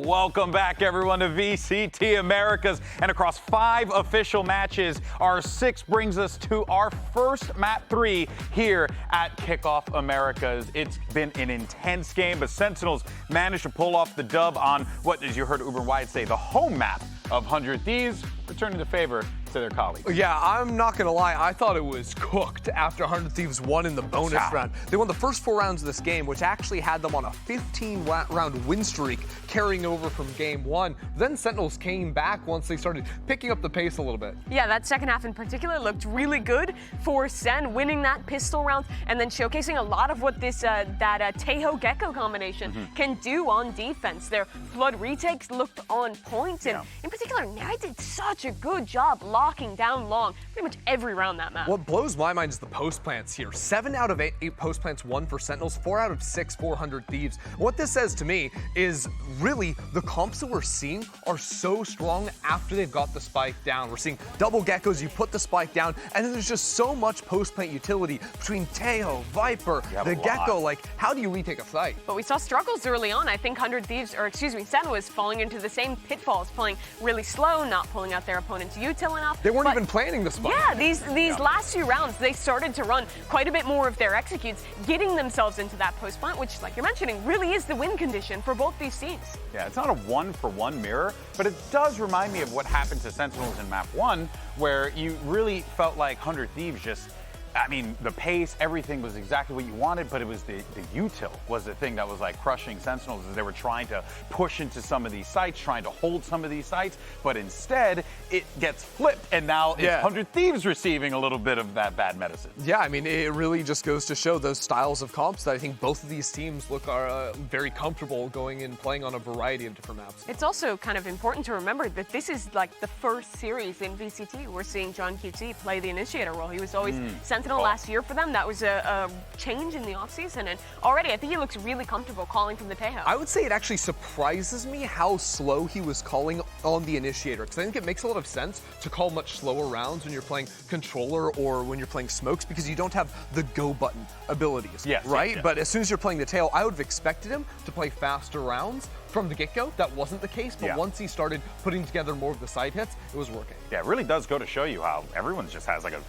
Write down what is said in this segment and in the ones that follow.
Welcome back, everyone, to VCT Americas. And across 5 official matches, our 6 brings us to our first map 3 here at Kickoff Americas. It's been an intense game, but Sentinels managed to pull off the dub on what, as you heard Uber Wyatt say, the home map of 100 Thieves, returning the favor to their colleagues. Yeah, I'm not going to lie. I thought it was cooked after 100 Thieves won in the bonus round. They won the first 4 rounds of this game, which actually had them on a 15-round win streak carrying over from game 1. Then Sentinels came back once they started picking up the pace a little bit. Yeah, that second half in particular looked really good for SEN, winning that pistol round and then showcasing a lot of what this Tejo Gecko combination can do on defense. Their flood retakes looked on point, and in particular, Nai did such a good job locking down long pretty much every round that map. What blows my mind is the post plants here. 7 out of 8 post plants won for Sentinels, 4 out of 6 400 Thieves. What this says to me is really the comps that we're seeing are so strong after they've got the spike down. We're seeing double geckos, you put the spike down, and then there's just so much post plant utility between Tejo, Viper, the Gecko. Like, how do you retake a fight? But we saw struggles early on. I think 100 Thieves, or excuse me, SEN was falling into the same pitfalls, playing really slow, not pulling out their opponent's util enough. They weren't even planning the spike. Yeah, these last few rounds, they started to run quite a bit more of their executes, getting themselves into that post plant, which, like you're mentioning, really is the win condition for both these teams. Yeah, it's not a one-for-one mirror, but it does remind me of what happened to Sentinels in map 1, where you really felt like 100 Thieves just, I mean, the pace, everything was exactly what you wanted, but it was the util was the thing that was like crushing Sentinels as they were trying to push into some of these sites, trying to hold some of these sites, but instead it gets flipped, and now it's 100 Thieves receiving a little bit of that bad medicine. Yeah, I mean, it really just goes to show those styles of comps that I think both of these teams are very comfortable going and playing on a variety of different maps. It's also kind of important to remember that this is like the first series in VCT we're seeing John QT play the initiator role. He was always last year for them. That was a change in the offseason, and already I think he looks really comfortable calling from the Tejo. I would say it actually surprises me how slow he was calling on the initiator, because I think it makes a lot of sense to call much slower rounds when you're playing controller or when you're playing smokes, because you don't have the go button abilities, right? But as soon as you're playing the Tejo, I would have expected him to play faster rounds from the get-go. That wasn't the case, but once he started putting together more of the side hits, it was working. Yeah, it really does go to show you how everyone just has like a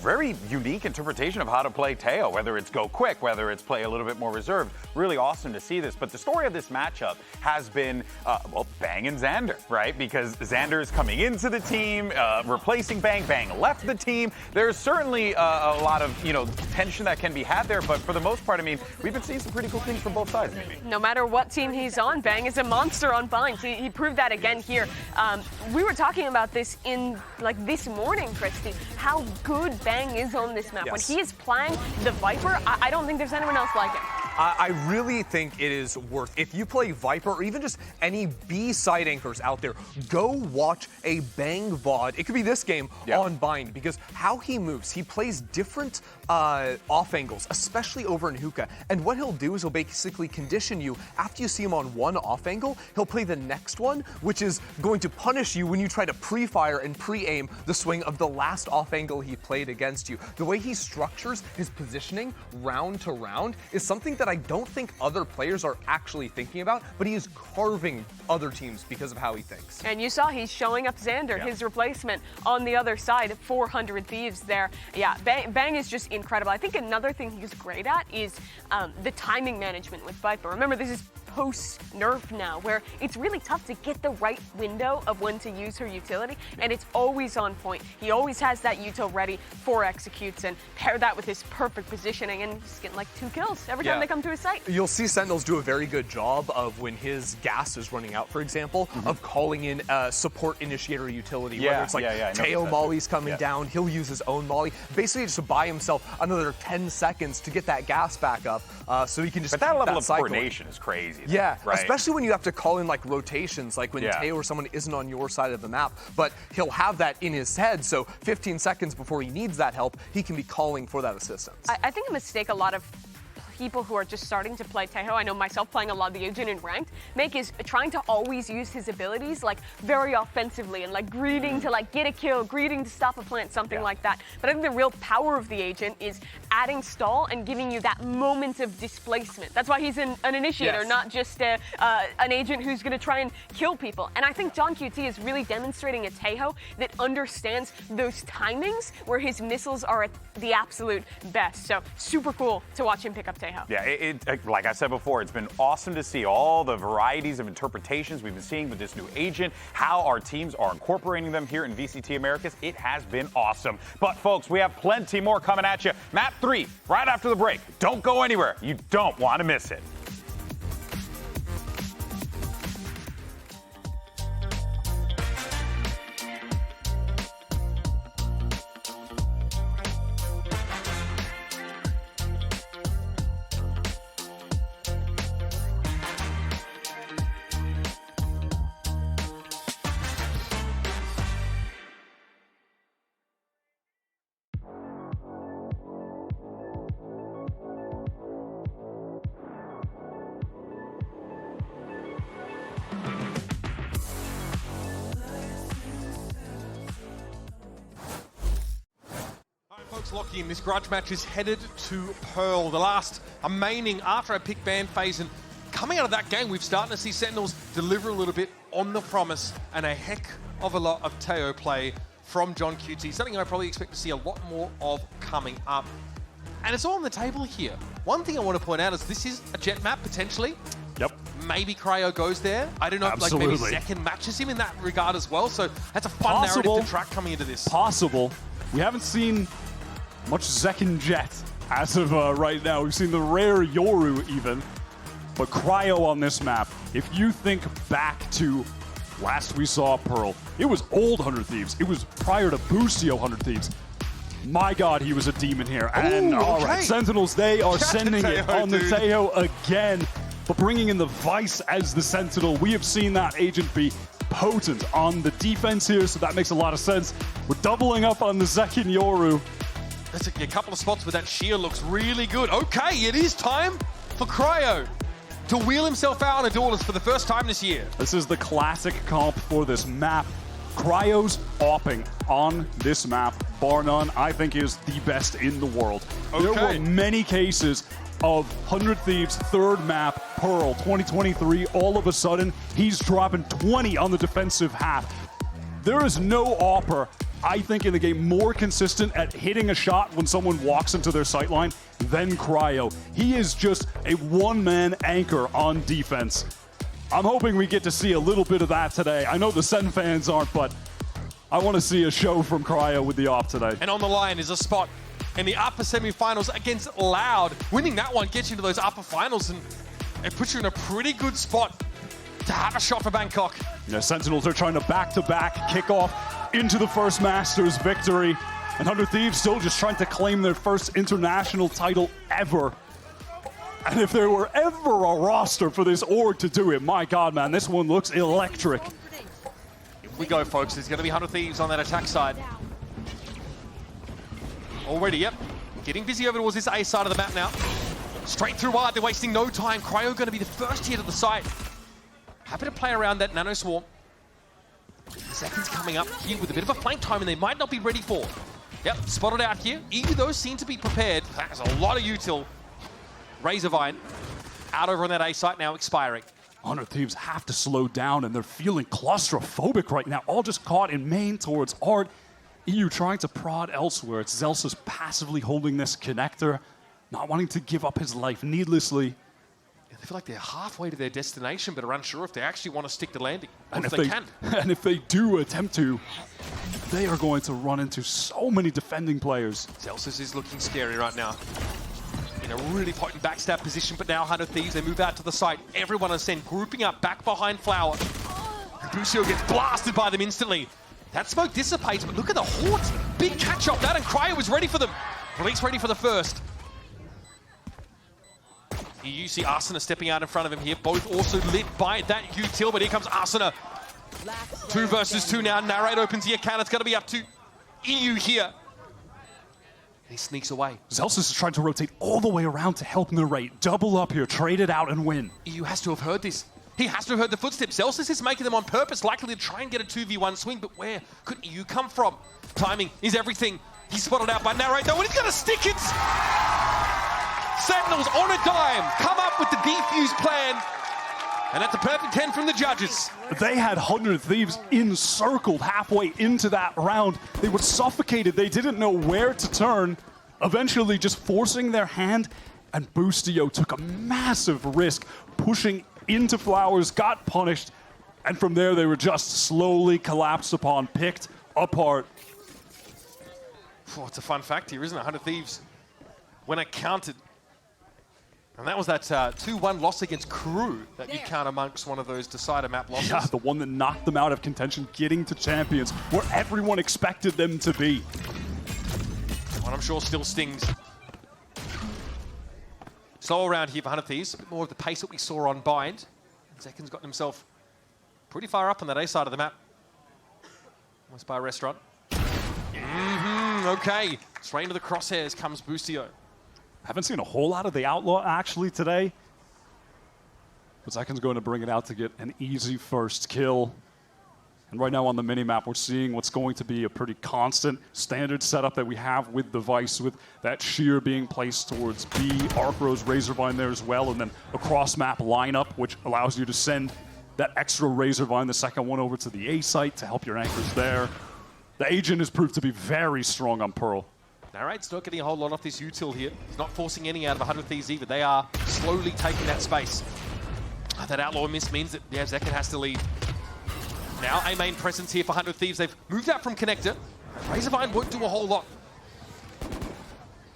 very unique interpretation of how to play Tejo, whether it's go quick, whether it's play a little bit more reserved. Really awesome to see this. But the story of this matchup has been, well, Bang and Xander, right? Because Xander is coming into the team, replacing Bang. Bang left the team. There's certainly a lot of, tension that can be had there. But for the most part, I mean, we've been seeing some pretty cool things from both sides, maybe. No matter what team he's on, Bang is a monster on bind. He proved that again here. We were talking about this in, this morning, Christy, how good Bang is on this map. When he is playing the Viper, I don't think there's anyone else like him. I really think it is worth, if you play Viper or even just any B side anchors out there, go watch a Bang VOD. It could be this game on bind, because how he moves, he plays different off angles, especially over in hookah. And what he'll do is he'll basically condition you. After you see him on one off angle, he'll play the next one, which is going to punish you when you try to pre-fire and pre-aim the swing of the last off angle he played against you. The way he structures his positioning round to round is something that I don't think other players are actually thinking about, but he is carving other teams because of how he thinks. And you saw he's showing up Xander, his replacement, on the other side, 400 Thieves there. Yeah, Bang is just incredible. I think another thing he's great at is the timing management with Viper. Remember, this is post-nerf now, where it's really tough to get the right window of when to use her utility, and it's always on point. He always has that util ready for executes, and pair that with his perfect positioning, and he's getting like 2 kills every time they come to his site. You'll see Sentinels do a very good job of when his gas is running out, for example, of calling in support initiator utility, whether it's like Tejo Molly's coming down, he'll use his own Molly, basically just to buy himself another 10 seconds to get that gas back up, so he can just But that level of coordination is crazy. Yeah, especially when you have to call in like rotations, like when Tejo or someone isn't on your side of the map, but he'll have that in his head, so 15 seconds before he needs that help, he can be calling for that assistance. I think a mistake a lot of people who are just starting to play Taeho, I know myself playing a lot of the agent in ranked, make is trying to always use his abilities like very offensively and like greeting to like get a kill, greeting to stop a plant, something like that. But I think the real power of the agent is adding stall and giving you that moment of displacement. That's why he's an initiator, not just an agent who's going to try and kill people. And I think John QT is really demonstrating a Taeho that understands those timings where his missiles are at the absolute best. So super cool to watch him pick up Taeho. Yeah, like I said before, it's been awesome to see all the varieties of interpretations we've been seeing with this new agent, how our teams are incorporating them here in VCT Americas. It has been awesome. But folks, we have plenty more coming at you. Map 3, right after the break. Don't go anywhere. You don't want to miss it. Locking in, this grudge match is headed to Pearl, the last remaining after I pick ban phase, and coming out of that game, we've started to see Sentinels deliver a little bit on the promise and a heck of a lot of Taeho play from John QT, something I probably expect to see a lot more of coming up. And it's all on the table here. One thing I want to point out is this is a jet map, potentially. Yep. Maybe Cryo goes there. I don't know if like maybe Second matches him in that regard as well, so that's a fun narrative to track coming into this. Possible. We haven't seen much Zekin Jet as of right now. We've seen the rare Yoru even, but Cryo on this map. If you think back to last we saw Pearl, it was old 100 Thieves. It was prior to Boostio 100 Thieves. My God, he was a demon here. And all right, Sentinels, they are sending it on the Taeho again, but bringing in the Vice as the Sentinel. We have seen that agent be potent on the defense here, so that makes a lot of sense. We're doubling up on the Zekin Yoru. That's a couple of spots where that sheer looks really good. Okay, it is time for Cryo to wheel himself out on a duelist for the first time this year. This is the classic comp for this map. Cryo's opping on this map, bar none, I think is the best in the world. There were many cases of 100 Thieves third map, Pearl 2023, all of a sudden he's dropping 20 on the defensive half. There is no opper, I think, in the game more consistent at hitting a shot when someone walks into their sightline than Cryo. He is just a one-man anchor on defense. I'm hoping we get to see a little bit of that today. I know the SEN fans aren't, but I want to see a show from Cryo with the op today. And on the line is a spot in the upper semi-finals against Loud. Winning that one gets you into those upper finals, and it puts you in a pretty good spot to have a shot for Bangkok. Yeah, Sentinels are trying to back-to-back kickoff into the first Masters victory. And 100 Thieves still just trying to claim their first international title ever. And if there were ever a roster for this org to do it, my God, man, this one looks electric. Here we go, folks. There's going to be 100 Thieves on that attack side. Already, yep. Getting busy over towards this A side of the map now. Straight through wide, they're wasting no time. Cryo going to be the first hit of the site. Happy to play around that Nano Swarm. Seconds coming up here with a bit of a flank time, and they might not be ready for. Yep, spotted out here. EU, those seem to be prepared. That's a lot of util. Razorvine out over on that A site now, expiring. 100 Thieves have to slow down, and they're feeling claustrophobic right now, all just caught in main towards Art. EU trying to prod elsewhere. It's Zelsa's passively holding this connector, not wanting to give up his life needlessly. They feel like they're halfway to their destination, but are unsure if they actually want to stick the landing, and if they can. And if they do attempt to, they are going to run into so many defending players. Zelsa's is looking scary right now. In a really potent backstab position, but now 100 Thieves, they move out to the site. Everyone on SEN grouping up back behind Flower. Bucio gets blasted by them instantly. That smoke dissipates, but look at the Hort. Big catch up that, and Cryo was ready for them. Release ready for the first. You see Arsena stepping out in front of him here, both also lit by that util, but here comes Arsena. 2 versus 2 now. Narrate opens the account. It's going to be up to EU here. He sneaks away. Zelsis is trying to rotate all the way around to help narrate. Double up here, trade it out and win. EU has to have heard this. He has to have heard the footsteps. Zelsis is making them on purpose, likely to try and get a 2v1 swing, but where could EU come from? Timing is everything. He's spotted out by Narrate though, and he's going to stick it! Sentinels on a dime, come up with the defuse plan, and that's a perfect 10 from the judges. They had 100 Thieves encircled halfway into that round. They were suffocated. They didn't know where to turn, eventually just forcing their hand, and Boostio took a massive risk, pushing into Flowers, got punished, and from there they were just slowly collapsed upon, picked apart. Oh, it's a fun fact here, isn't it? 100 Thieves, when I counted, and that was that 2-1 loss against Crew that you count amongst one of those decider map losses. Yeah, the one that knocked them out of contention, getting to Champions, where everyone expected them to be. One I'm sure still stings. Slow around here for 100 Thieves, a bit more of the pace that we saw on Bind. Zekin's gotten himself pretty far up on that A side of the map. Almost by a restaurant. Okay, straight into the crosshairs comes Boostio. Haven't seen a whole lot of the Outlaw actually today. But Zekin's going to bring it out to get an easy first kill. And right now on the minimap, we're seeing what's going to be a pretty constant standard setup that we have with the Vice, with that shear being placed towards B, Arcrow's Razorvine there as well, and then a cross-map lineup, which allows you to send that extra Razorvine, the second one, over to the A site to help your anchors there. The Agent has proved to be very strong on Pearl. Narrate's not getting a whole lot off this util here. He's not forcing any out of 100 Thieves either. They are slowly taking that space. That Outlaw miss means that Zekin has to lead. Now, a main presence here for 100 Thieves. They've moved out from Connector. Razorvine won't do a whole lot.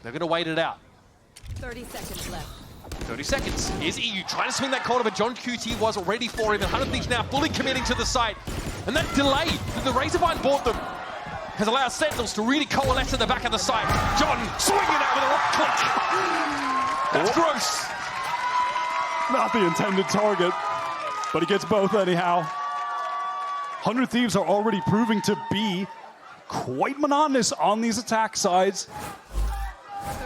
They're going to wait it out. 30 seconds left. 30 seconds. Here's EU trying to swing that corner, but John QT was ready for him. And 100 Thieves now fully committing to the site. And that delay that the Razorvine bought them has allowed Sentinels to really coalesce at the back of the site. John swinging out with a right click. That's gross. Not the intended target, but he gets both anyhow. 100 Thieves are already proving to be quite monotonous on these attack sides.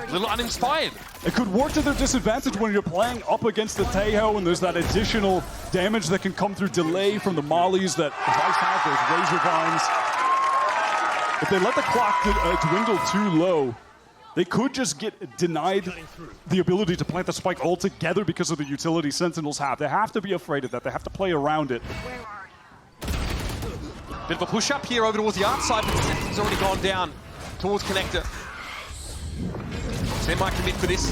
A little uninspired. It could work to their disadvantage when you're playing up against the Tejo and there's that additional damage that can come through delay from the mollies that Vice have, those Razor Vines. If they let the clock dwindle too low, they could just get denied the ability to plant the spike altogether because of the utility Sentinels have. They have to be afraid of that. They have to play around it. Bit of a push up here over towards the art side, but the Sentinel's already gone down towards Connector. Sen might commit for this.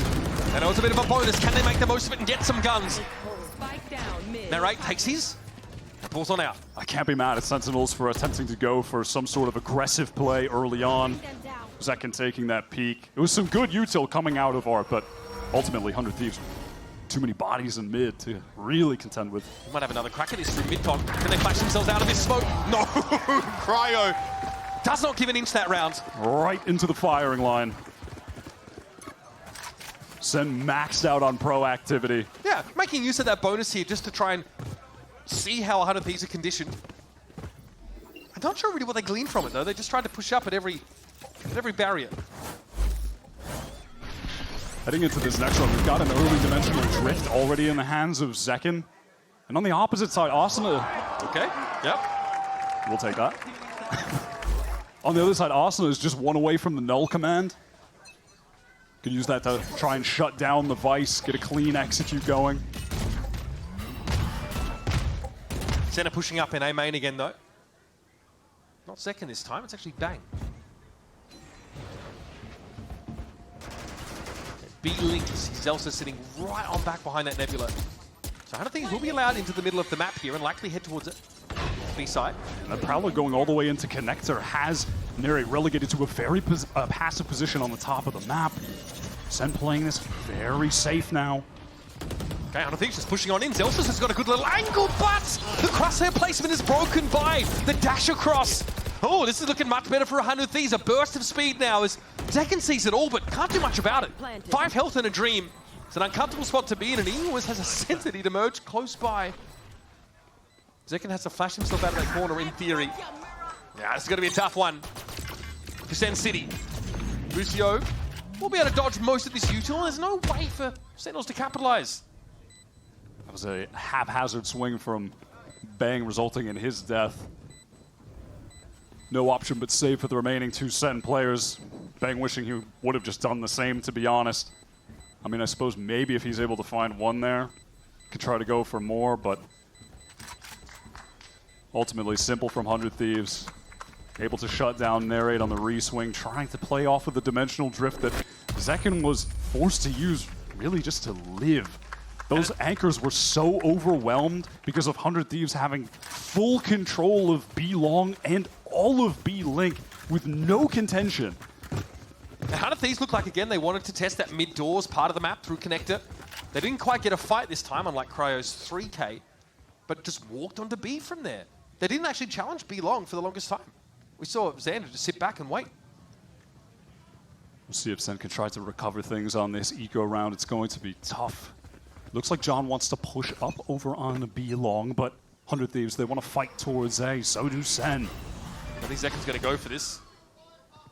I know it's a bit of a bonus. Can they make the most of it and get some guns? Narrate takes his. Pulls on out. I can't be mad at Sentinels for attempting to go for some sort of aggressive play early on. Zekin taking that peek. It was some good util coming out of Art, but ultimately 100 Thieves. Too many bodies in mid to really contend with. We might have another crack at this through mid-con. Can they flash themselves out of this smoke? No! Cryo does not give an inch that round. Right into the firing line. Sen maxed out on proactivity. Yeah, making use of that bonus here just to try and see how 100 Thieves are conditioned. I'm not sure really what they glean from it, though. They just tried to push up at every barrier. Heading into this next one, we've got an early dimensional drift already in the hands of Zekin. And on the opposite side, Asuna... Okay, yep. We'll take that. On the other side, Asuna is just one away from the null command. Could use that to try and shut down the Vice, get a clean execute going. Senna pushing up in A main again, though. Not second this time, it's actually Bang. B-Links, he's also sitting right on back behind that Nebula. So 100 Thieves will be allowed into the middle of the map here and likely head towards it. B side. And then Prowler going all the way into Connector has Neri relegated to a very passive position on the top of the map. Sen playing this very safe now. Okay, 100 Thieves just pushing on in. Zelsis has got a good little angle, but the crosshair placement is broken by the dash across. Oh, this is looking much better for 100 Thieves. A burst of speed now as Zekin sees it all, but can't do much about it. 5 health and a dream. It's an uncomfortable spot to be in, and he always has a sense that he'd emerge close by. Zekin has to flash himself out of that corner in theory. Yeah, this is going to be a tough one for Sen City. Lucio will be able to dodge most of this util. There's no way for Sentinels to capitalize. That was a haphazard swing from Bang, resulting in his death. No option but save for the remaining 2 Sen players. Bang wishing he would have just done the same, to be honest. I mean, I suppose maybe if he's able to find one there, could try to go for more, but ultimately simple from 100 Thieves. Able to shut down Narrate on the re-swing, trying to play off of the dimensional drift that Zekken was forced to use really just to live. Those anchors were so overwhelmed because of 100 Thieves having full control of B long and all of B link with no contention. Now, 100 Thieves looked like, again, they wanted to test that mid-doors part of the map through Connector. They didn't quite get a fight this time, unlike Cryo's 3K, but just walked onto B from there. They didn't actually challenge B long for the longest time. We saw Xander just sit back and wait. We'll see if Sen can try to recover things on this eco round. It's going to be tough. Looks like John wants to push up over on B long, but 100 Thieves, they want to fight towards A. So do Sen. I think Zekken's going to go for this.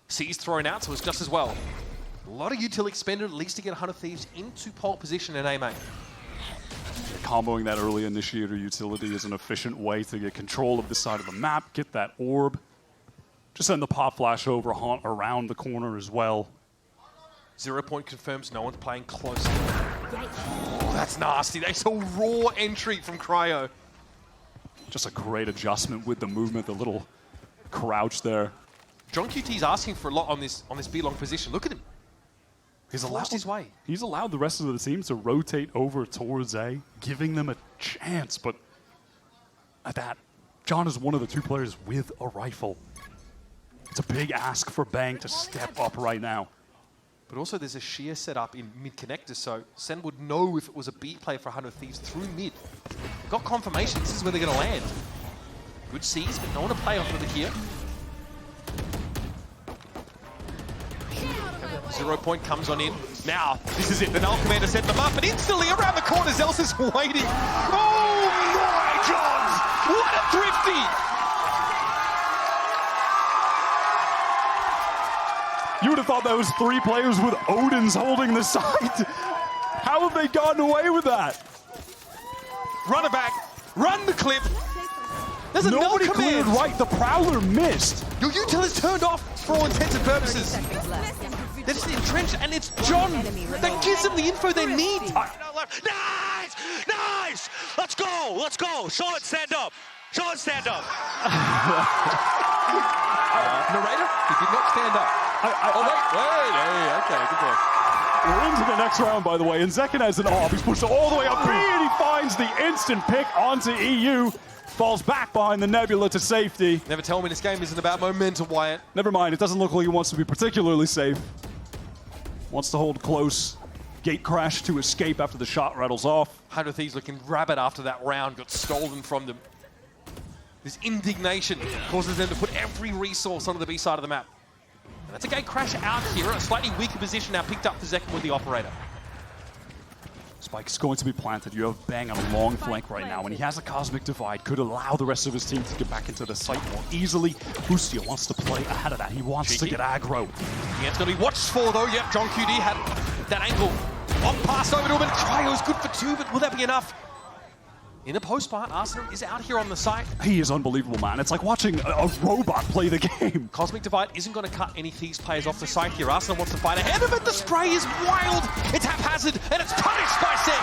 C's thrown out, so it's just as well. A lot of util expended, at least to get 100 Thieves into pole position in A main. Comboing that early initiator utility is an efficient way to get control of this side of the map, get that orb. Just send the pop flash over, haunt around the corner as well. 0 point confirms no one's playing close. Oh, that's nasty. They saw raw entry from Cryo. Just a great adjustment with the movement, the little crouch there. John QT's asking for a lot on this B long position. Look at him. He's Lost his way. He's allowed the rest of the team to rotate over towards A, giving them a chance, but at that, John is one of the 2 players with a rifle. It's a big ask for Bang to step up right now. But also there's a shear set up in mid-connector, so Sen would know if it was a B play for 100 Thieves through mid. They've got confirmation this is where they're going to land. Good C's, but no one to play off of it here. 0 point comes on in. Now, this is it. The Null Commander set them up, and instantly around the corner, Zels is waiting. Oh my God! What a thrifty! You would have thought that was 3 players with Odins holding the side. How have they gotten away with that? Run it back. Run the clip. There's a null Nobody command. cleared right. The Prowler missed. Your util is turned off for all intents and purposes. They're just entrenched, and it's John that gives them the info they need. Nice! Nice! Let's go! Let's go! Show it, stand up! Show it, stand up! Narrator, he did not stand up. Hey, okay, good boy. We're into the next round, by the way, and Zekken has an off. He's pushed all the way up, and he finds the instant pick onto EU. Falls back behind the Nebula to safety. Never tell me this game isn't about momentum, Wyatt. Never mind, it doesn't look like he wants to be particularly safe. Wants to hold close. Gate crash to escape after the shot rattles off. 100 Thieves looking rabid after that round got stolen from them. This indignation causes them to put every resource onto the B side of the map. And that's a gate crash out here, a slightly weaker position now picked up for Zekken with the operator. Spike's going to be planted. You have Bang on a long flank right now, and he has a Cosmic Divide. Could allow the rest of his team to get back into the site more easily. Bustia wants to play ahead of that. He wants to get aggro. Yeah, it's going to be watched for, though. Yep, John QD had that angle. One pass over to him, and Cryo's good for 2, but will that be enough? In the post-part, Arsenal is out here on the site. He is unbelievable, man. It's like watching a robot play the game. Cosmic Divide isn't going to cut any Thieves players off the site here. Arsenal wants to fight ahead of it. The spray is wild. It's haphazard, and it's punished by Sen.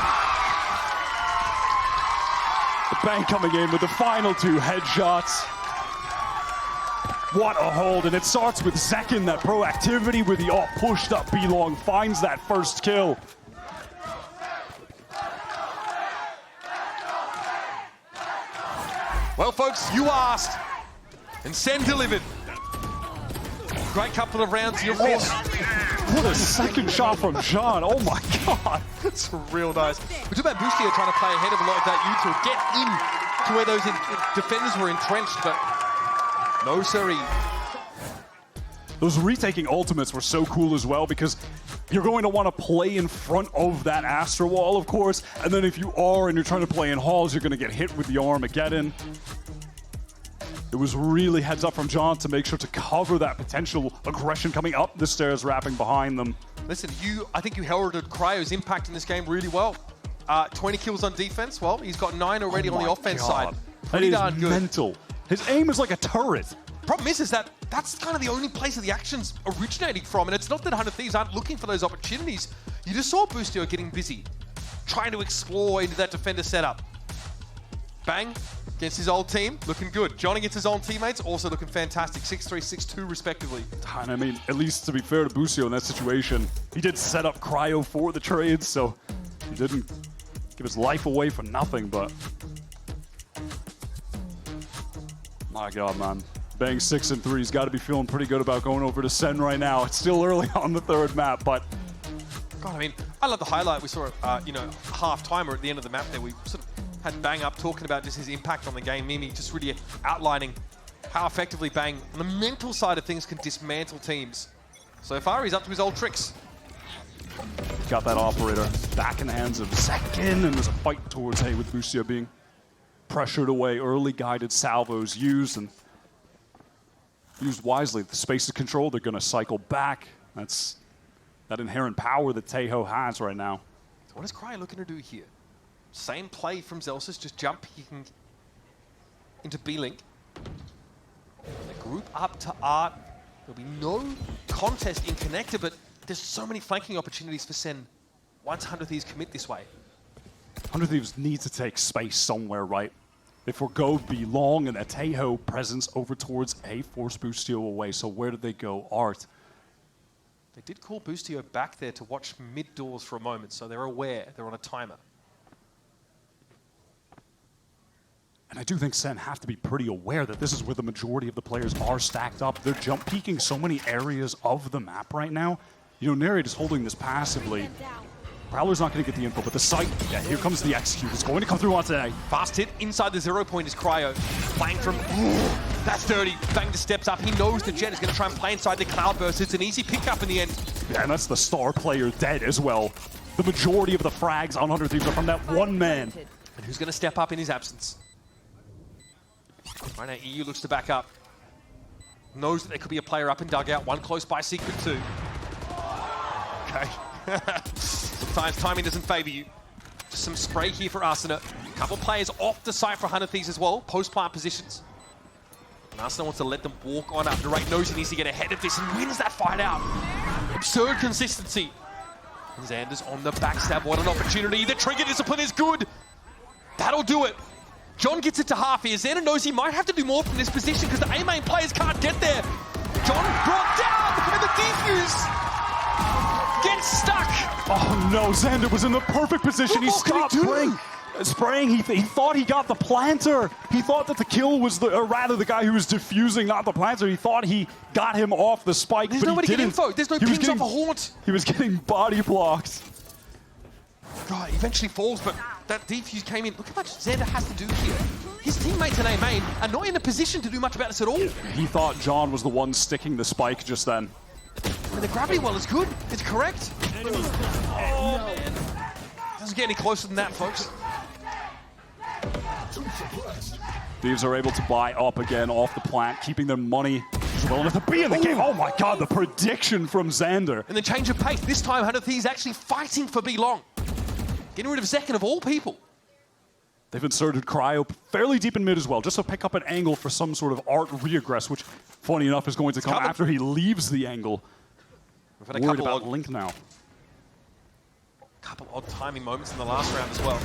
The Bang coming in with the final 2 headshots. What a hold, and it starts with Zekken, that proactivity with the all pushed up B-long, finds that first kill. Well, folks, you asked, and Sen delivered. Great couple of rounds here, of course. What a second shot from John. Oh my God. That's real nice. We talked about Bustia trying to play ahead of a lot of that util, get in to where those defenders were entrenched, but no siree. Those retaking ultimates were so cool as well because you're going to want to play in front of that Astra Wall, of course, and then if you are and you're trying to play in halls, you're going to get hit with the Armageddon. It was really heads up from John to make sure to cover that potential aggression coming up the stairs, wrapping behind them. Listen, I think you heralded Cryo's impact in this game really well. 20 kills on defense. Well, he's got 9 already on the offense side. Pretty darn good. Mental. His aim is like a turret. Problem is that that's kind of the only place that the action's originating from, and it's not that 100 Thieves aren't looking for those opportunities. You just saw Boostio getting busy, trying to explore into that defender setup. Bang, against his old team, looking good. John against his own teammates, also looking fantastic. 6-3, 6-2 respectively. And I mean, at least to be fair to Boostio in that situation, he did set up Cryo for the trade, so he didn't give his life away for nothing, but... My God, man. Bang 6-3. He's got to be feeling pretty good about going over to SEN right now. It's still early on the third map, but... God, I mean, I love the highlight. We saw, half-time or at the end of the map there. We sort of had Bang up talking about just his impact on the game. Mimi just really outlining how effectively Bang, on the mental side of things, can dismantle teams. So far, he's up to his old tricks. Got that operator back in the hands of Second, and there's a fight towards A with Boostio being pressured away. Early guided salvos used, and used wisely. If the space is controlled, they're going to cycle back. That's that inherent power that Taeho has right now. So what is Cryo looking to do here? Same play from Zelsis, just jump peeking into B-Link. They group up to Art. There'll be no contest in connector, but there's so many flanking opportunities for SEN once 100 Thieves commit this way. 100 Thieves need to take space somewhere, right? They forgo B long and a Taeho presence over towards A, force Boostio away. So where did they go? Art. They did call Boostio back there to watch mid doors for a moment, so they're aware. They're on a timer. And I do think SEN have to be pretty aware that this is where the majority of the players are stacked up. They're jump peeking so many areas of the map right now. You know, Narrate is holding this passively. Prowler's not going to get the info, but the sight, yeah, here comes the execute. It's going to come through onto A. Fast hit inside the 0 point is Cryo. Playing from, that's dirty. Bang just steps up. He knows the Jet is going to try and play inside the Cloudburst. It's an easy pickup in the end. Yeah, and that's the star player dead as well. The majority of the frags on 100 Thieves are from that one man. And who's going to step up in his absence? Right now, EU looks to back up. Knows that there could be a player up in dugout. One close by Secret too. Okay. Sometimes timing doesn't favor you. Just some spray here for Arsena. A couple players off the site for 100 Thieves as well. Post-plant positions. And Arsena wants to let them walk on up. Narrate knows he needs to get ahead of this and wins that fight out. Absurd consistency. And Xander's on the backstab. What an opportunity. The trigger discipline is good. That'll do it. John gets it to half here. Xander knows he might have to do more from this position because the A-main players can't get there. John brought down and the defuse gets stuck. Oh no, Xander was in the perfect position. He stopped spraying. He thought he got the planter. He thought that the kill was or rather the guy who was defusing, not the planter. He thought he got him off the spike, There's but nobody he didn't. Info. There's no pings off a haunt. He was getting body blocked. God, he eventually falls, but that defuse came in. Look how much Xander has to do here. His teammates in A-main are not in a position to do much about this at all. He thought John was the one sticking the spike just then. And the gravity well is good. It's correct. Oh, man. Doesn't get any closer than that, folks. Thieves are able to buy up again off the plant, keeping their money well enough to be in the game. Oh my God, the prediction from Xander. And the change of pace. This time, 100 Thieves actually fighting for B long. Getting rid of Second of all people. They've inserted Cryo fairly deep in mid as well, just to pick up an angle for some sort of Art reaggress, which, funny enough, is going to come after he leaves the angle. We've had a Worried couple about Link now. Couple odd timing moments in the last round as well.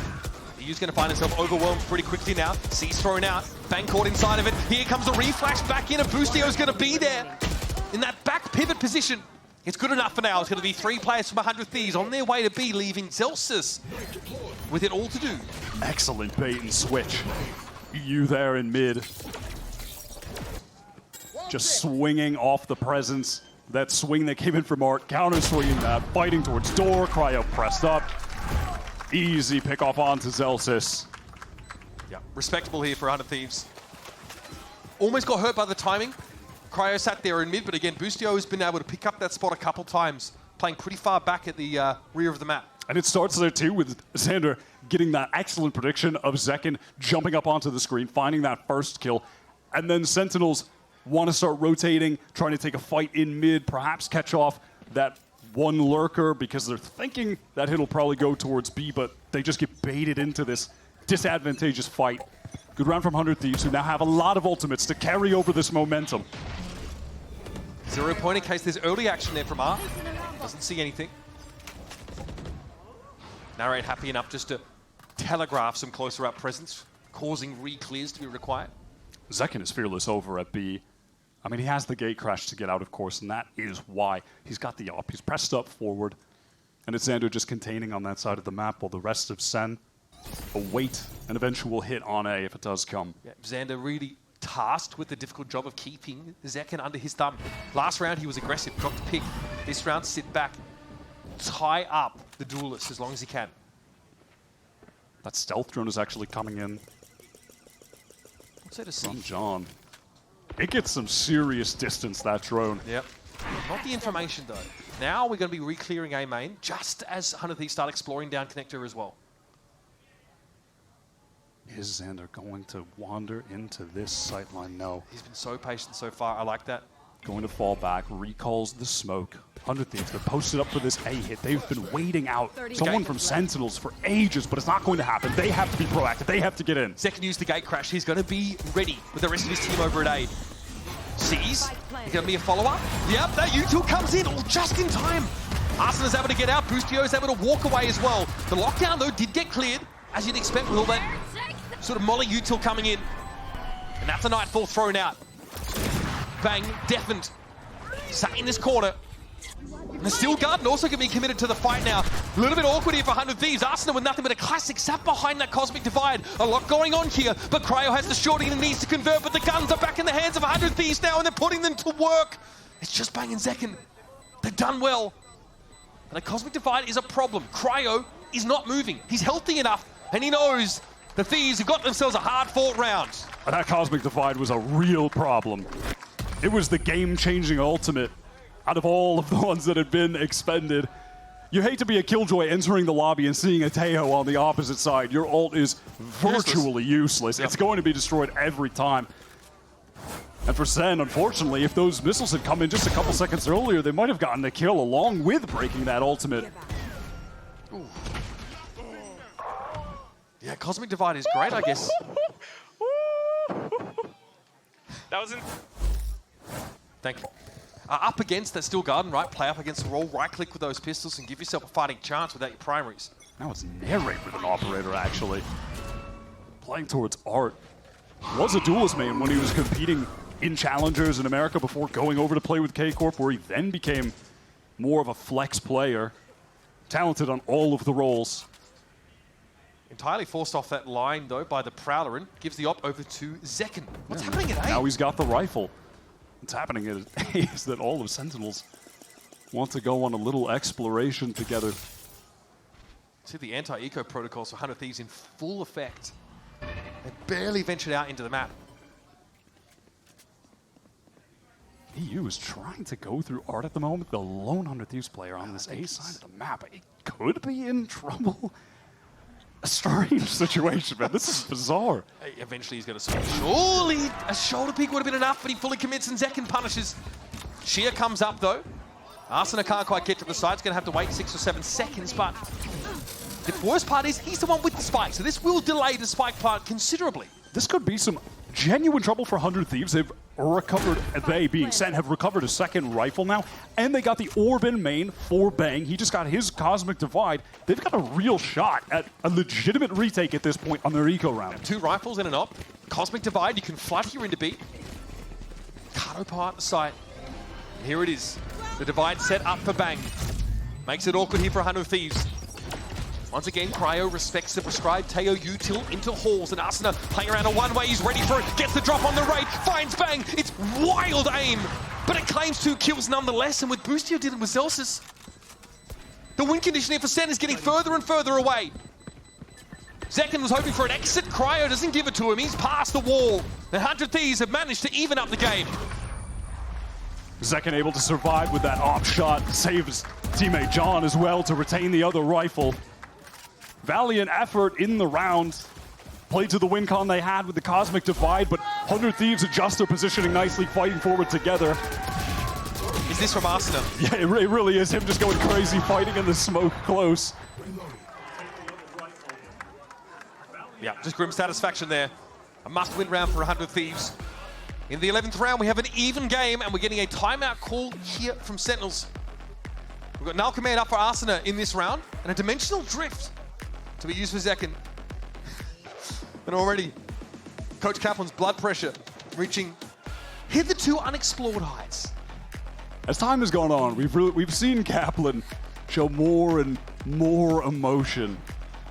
EU's going to find himself overwhelmed pretty quickly now. C's thrown out. Bang caught inside of it. Here comes the reflash back in, and Boostio's going to be there in that back pivot position. It's good enough for now. It's going to be 3 players from 100 Thieves on their way to B, leaving Zelsis with it all to do. Excellent bait and switch. EU there in mid. Just swinging off the presence. That swing that came in from Art, counter swinging that, fighting towards door. Cryo pressed up. Easy pick off onto Zelsis. Yeah, respectable here for 100 Thieves. Almost got hurt by the timing. Cryo sat there in mid, but again, Boostio has been able to pick up that spot a couple times, playing pretty far back at the rear of the map. And it starts there too with Xander getting that excellent prediction of Zekin jumping up onto the screen, finding that first kill, and then Sentinels want to start rotating, trying to take a fight in mid, perhaps catch off that one lurker because they're thinking that hit'll probably go towards B, but they just get baited into this disadvantageous fight. Good round from 100 Thieves, who now have a lot of ultimates to carry over this momentum. 0 point in case there's early action there from R. Doesn't see anything. Narrate happy enough just to telegraph some closer up presence, causing re-clears to be required. Zekken is fearless over at B. I mean, he has the gate crash to get out, of course, and that is why he's got the op. He's pressed up forward, and it's Xander just containing on that side of the map while the rest of SEN await an eventual hit on A if it does come. Yeah, Xander really tasked with the difficult job of keeping Zekken under his thumb. Last round he was aggressive, got to pick. This round, sit back, tie up the duelist as long as he can. That stealth drone is actually coming in What's there to see? from John. It gets some serious distance, that drone. Yep. Not the information though. Now we're going to be re-clearing A main just as 100 Thieves start exploring down connector as well. Is Xander going to wander into this sightline? No. He's been so patient so far. I like that. Going to fall back, recalls the smoke. 100 Thieves, they're posted up for this A hit. They've been waiting out someone from Sentinels for ages, but it's not going to happen. They have to be proactive. They have to get in. Zekken used the gate crash. He's going to be ready with the rest of his team over at A. Sees. He's going to be a follow-up. Yep, that util comes in all just in time. Arsene is able to get out. Boostio is able to walk away as well. The lockdown, though, did get cleared, as you'd expect with all that sort of molly util coming in. And that's a Nightfall thrown out. Bang, deafened. Sat in this corner. And the Steel Garden also going to be committed to the fight now. A little bit awkward here for 100 Thieves. Arsenal with nothing but a classic sat behind that Cosmic Divide. A lot going on here, but Cryo has the shorting and needs to convert, but the guns are back in the hands of 100 Thieves now, and they're putting them to work. It's just Bang and Zekken. They've done well. And the Cosmic Divide is a problem. Cryo is not moving. He's healthy enough, and he knows the Thieves have got themselves a hard-fought round. And that Cosmic Divide was a real problem. It was the game-changing ultimate out of all of the ones that had been expended. You hate to be a Killjoy entering the lobby and seeing a Teo on the opposite side. Your ult is virtually useless. Yep. It's going to be destroyed every time. And for SEN, unfortunately, if those missiles had come in just a couple seconds earlier, they might have gotten the kill along with breaking that ultimate. Ooh. Yeah, Cosmic Divide is great, I guess. That was in. Thank you. Up against that Steel Garden, right? Play up against the roll, right-click with those pistols and give yourself a fighting chance without your primaries. Now it's narrate with an operator, actually. Playing towards Art. Was a duelist main when he was competing in Challengers in America before going over to play with K-Corp, where he then became more of a flex player. Talented on all of the roles. Entirely forced off that line, though, by the Prowlerin. Gives the op over to Zekken. What's happening at A? Now he's got the rifle. What's happening is that all of Sentinels want to go on a little exploration together. See the anti-eco protocols for 100 Thieves in full effect. They barely ventured out into the map. EU is trying to go through Art at the moment. The lone 100 Thieves player on this A side of the map. It could be in trouble. A strange situation, man. This is bizarre. Eventually he's going to switch. Surely a shoulder peek would have been enough, but he fully commits and Zekken punishes. Sheer comes up, though. Arsene can't quite get to the side. He's going to have to wait 6 or 7 seconds, but the worst part is he's the one with the spike, so this will delay the spike part considerably. This could be some genuine trouble for 100 Thieves. They've recovered, they being SEN, have recovered a second rifle now, and they got the orb in main for Bang. He just got his Cosmic Divide. They've got a real shot at a legitimate retake at this point on their eco round. 2 rifles and an op. Cosmic Divide, you can flood here into B. Cardo power at the site. And here it is. The Divide set up for Bang. Makes it awkward here for 100 Thieves. Once again, Cryo respects the prescribed Teo util into halls, and Arsene playing around a one-way. He's ready for it. Gets the drop on the raid. Finds Bang. It's wild aim, but it claims 2 kills nonetheless. And with Boostio dealing with Celsius, the win condition here for SEN is getting further and further away. Zekken was hoping for an exit. Cryo doesn't give it to him. He's past the wall. The 100 Thieves have managed to even up the game. Zekken able to survive with that op shot. Saves teammate John as well to retain the other rifle. Valiant effort in the round. Played to the win con they had with the Cosmic Divide, but 100 Thieves adjust their positioning nicely, fighting forward together. is this from Arsenal? Yeah, it really is him just going crazy, fighting in the smoke close. Yeah, just grim satisfaction there. A must-win round for 100 Thieves. In the 11th round, we have an even game, and we're getting a timeout call here from Sentinels. We've got null command up for Arsena in this round, and a dimensional drift to be used for Zekken. And already, Coach Kaplan's blood pressure reaching hitherto unexplored heights. As time has gone on, we've seen Kaplan show more and more emotion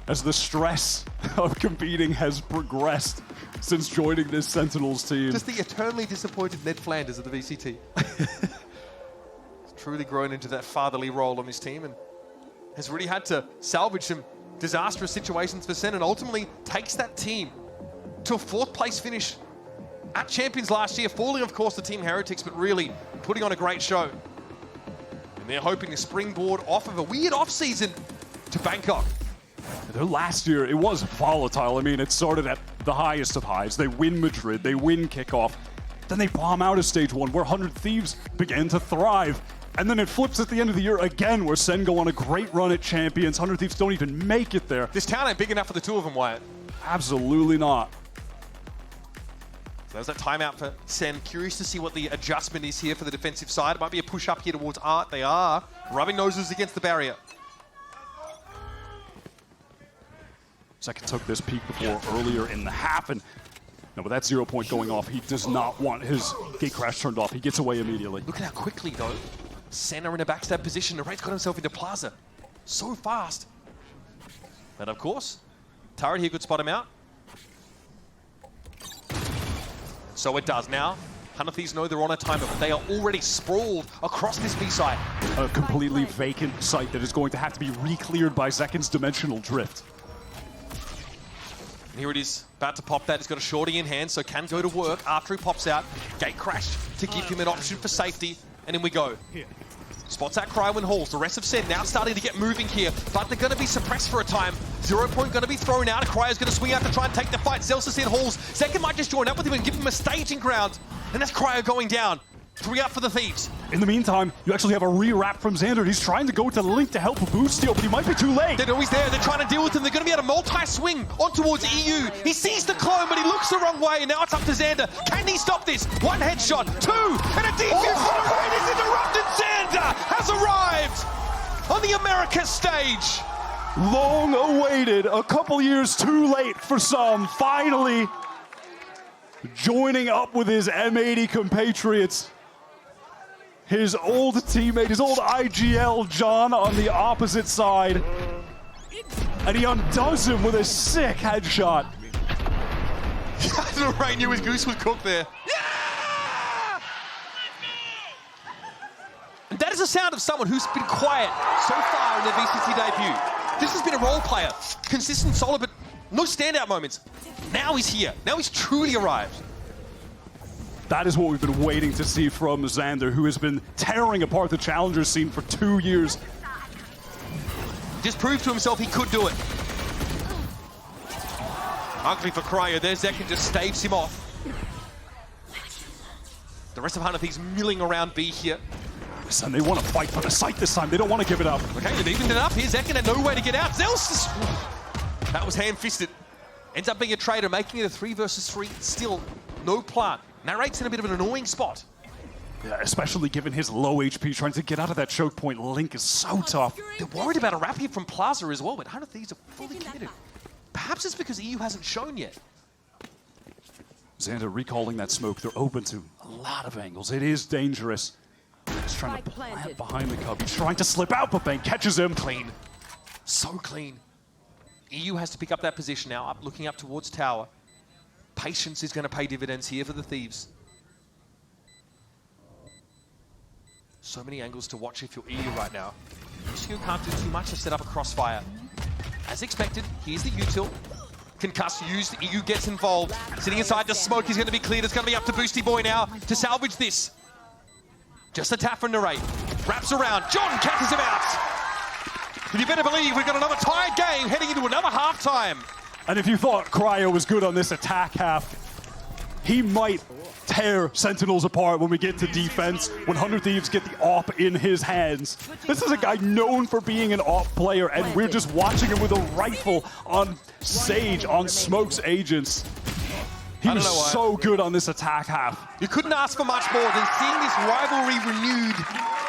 as the stress of competing has progressed since joining this Sentinels team. Just the eternally disappointed Ned Flanders of the VCT. He's truly grown into that fatherly role on this team and has really had to salvage some disastrous situations for Sen and ultimately takes that team to a 4th place finish at Champions last year, falling of course to Team Heretics, but really putting on a great show. And they're hoping to springboard off of a weird off-season to Bangkok. Last year, it was volatile. I mean, it started at the highest of highs. They win Madrid, they win Kickoff, then they bomb out of Stage 1, where 100 Thieves began to thrive. And then it flips at the end of the year again, where Sen go on a great run at Champions. 100 Thieves don't even make it there. This town ain't big enough for the two of them, Wyatt. Absolutely not. So there's that timeout for Sen. Curious to see what the adjustment is here for the defensive side. It might be a push up here towards Art. They are rubbing noses against the barrier. Second took this peek before earlier in the half, and now with that 0 point going off, he does not want his gate crash turned off. He gets away immediately. Look at how quickly, though, Sen are in a backstab position. Narrate's got himself into Plaza so fast. And of course, turret here could spot him out. So it does now. Thieves know they're on a timer, but they are already sprawled across this B site. A completely vacant site that is going to have to be re-cleared by Zekken's dimensional drift. Here it is, about to pop that. He's got a shorty in hand, so can go to work after he pops out. Gate crash to give him an option for safety, and in we go. Spots that Cryo and Halls. The rest of Sen now starting to get moving here, but they're going to be suppressed for a time. 0 point going to be thrown out. Cryo's going to swing out to try and take the fight. Zelsis in Halls. Zekken might just join up with him and give him a staging ground, and that's Cryo going down. 3 up for the Thieves. In the meantime, you actually have a re-wrap from Xander. He's trying to go to Link to help boost steal, but he might be too late. They know he's there. They're trying to deal with him. They're going to be able to multi-swing on towards EU. He sees the clone, but he looks the wrong way, and now it's up to Xander. Can he stop this? 1 headshot, 2, and a defense. Oh, it is interrupted. Xander has arrived on the Americas stage. Long awaited, a couple years too late for some, finally joining up with his M80 compatriots. His old teammate, his old IGL John on the opposite side. And he undoes him with a sick headshot. Narrate knew his goose was cooked there. Yeah! And that is the sound of someone who's been quiet so far in their VCT debut. This has been a role player, consistent, solid, but no standout moments. Now he's here. Now he's truly arrived. That is what we've been waiting to see from Xander, who has been tearing apart the challenger scene for 2 years. Just proved to himself he could do it. Ugly for Cryo. There, Zekken just staves him off. The rest of 100 Thieves milling around B here. Listen, they want to fight for the site this time. They don't want to give it up. Okay, they've evened it up here. Zekken had no way to get out. Zelsis! That was hand-fisted. Ends up being a trader, making it a 3 versus 3. Still, no plant. Narrate's in a bit of an annoying spot. Yeah, especially given his low HP, trying to get out of that choke point. Link is so tough. They're worried about a wrap here from Plaza as well, but 100 Thieves are fully committed. Perhaps it's because EU hasn't shown yet. Xander recalling that smoke. They're open to a lot of angles. It is dangerous. He's trying to plant behind the cub. He's trying to slip out, but Bang catches him. Clean. So clean. EU has to pick up that position now, looking up towards tower. Patience is going to pay dividends here for the Thieves. So many angles to watch if you're EU right now. You can't do too much to set up a crossfire. As expected, here's the util. Concuss used, EU gets involved. Sitting inside the smoke, he's going to be cleared. It's going to be up to Boosty Boy now to salvage this. Just a tap from Narrate. Wraps around, John catches him out. And you better believe we've got another tied game heading into another halftime. And if you thought Cryo was good on this attack half, he might tear Sentinels apart when we get to defense, when 100 Thieves get the AWP in his hands. This is a guy known for being an AWP player, and we're just watching him with a rifle on Sage, on Smoke's agents. He was so good on this attack half. You couldn't ask for much more than seeing this rivalry renewed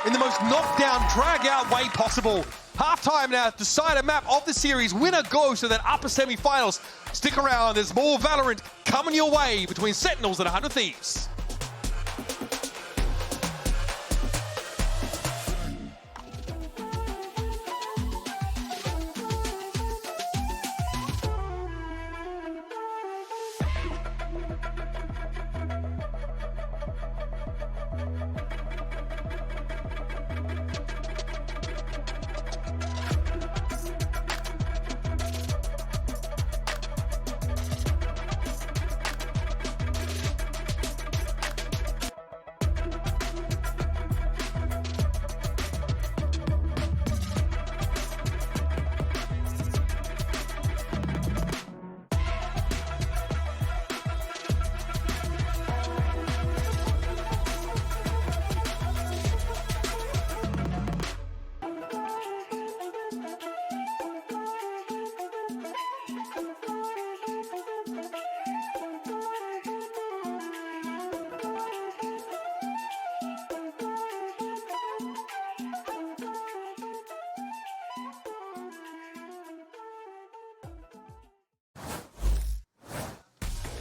in the most knockdown, drag-out way possible. Halftime now, decided map of the series. Winner goes to that upper semi-finals. Stick around, there's more Valorant coming your way between Sentinels and 100 Thieves.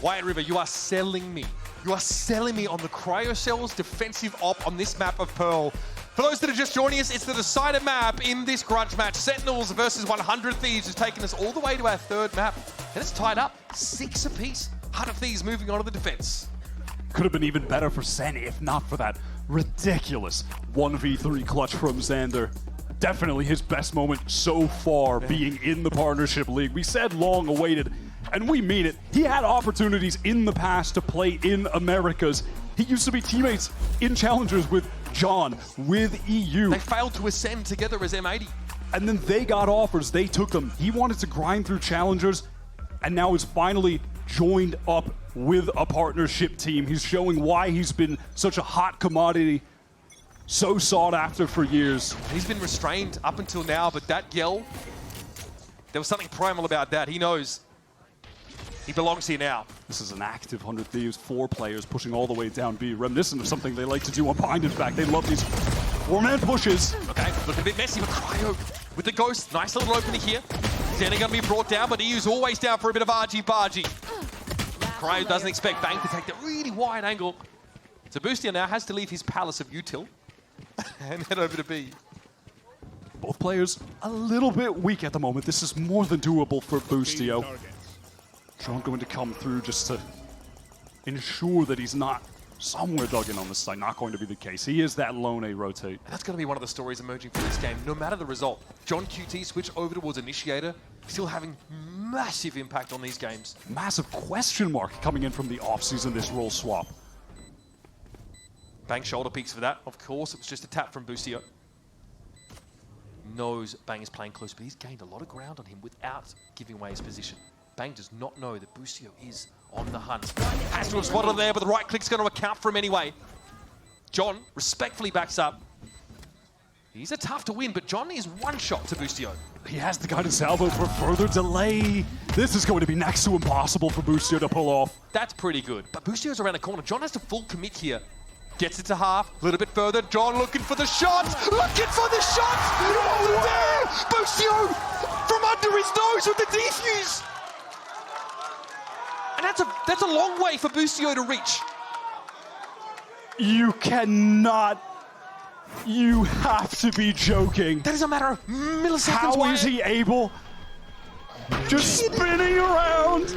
White River, you are selling me. You are selling me on the Cryocell's defensive op on this map of Pearl. For those that are just joining us, it's the decided map in this grudge match. Sentinels versus 100 Thieves has taken us all the way to our third map. And it's tied up 6 apiece. 100 Thieves moving on to the defense. Could have been even better for Sen if not for that ridiculous 1v3 clutch from Xander. Definitely his best moment so far being in the Partnership League. We said long awaited, and we mean it. He had opportunities in the past to play in Americas. He used to be teammates in Challengers with John, with EU. They failed to ascend together as M80. And then they got offers, they took them. He wanted to grind through Challengers, and now is finally joined up with a partnership team. He's showing why he's been such a hot commodity, so sought after for years. He's been restrained up until now, but that yell, there was something primal about that. He knows he belongs here now. This is an active 100 Thieves, 4 players pushing all the way down B, reminiscent of something they like to do on Behind His Back. They love these 4-man pushes. Okay, looking a bit messy with Cryo, with the Ghost. Nice little opening here. Xander gonna be brought down, but EU's always down for a bit of argy-bargy. Cryo doesn't expect Bang to take that really wide angle. So Boostia now has to leave his palace of util and head over to B. Both players a little bit weak at the moment. This is more than doable for Boostio. John going to come through just to ensure that he's not somewhere dug in on this side. Not going to be the case. He is that lone A rotate. And that's going to be one of the stories emerging from this game. No matter the result, John QT switch over towards Initiator, still having massive impact on these games. Massive question mark coming in from the offseason, this role swap. Bang shoulder peeks for that. Of course, it was just a tap from Boostio. Knows Bang is playing close, but he's gained a lot of ground on him without giving away his position. Bang does not know that Boostio is on the hunt. Has to have spotted him there, but the right click's going to account for him anyway. John respectfully backs up. He's a tough to win, but John is one shot to Boostio. He has the guidance salvo for further delay. This is going to be next to impossible for Boostio to pull off. That's pretty good, but Boostio's around the corner. John has to full commit here. Gets it to half, a little bit further. John looking for the shot! Looking for the shot! Oh, there! Boostio from under his nose with the defuse! And that's a long way for Boostio to reach. You cannot. You have to be joking. That is a matter of milliseconds. How is he able? Just spinning around.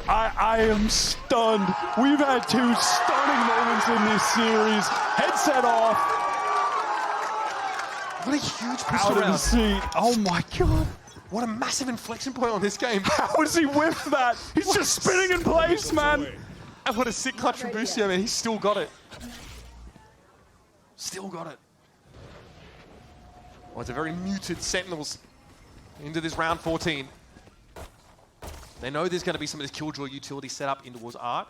I am stunned. We've had 2 stunning moments in this series. Headset off. What a huge push Out around. of the seat. Oh my god. What a massive inflection point on this game. How does he whiff that? He's just spinning in place, man. And what a sick clutch from Boostio, man. He's still got it. Still got it. Well, it's a very muted Sentinels into this round 14. They know there's going to be some of this Killjoy utility set up in towards Art.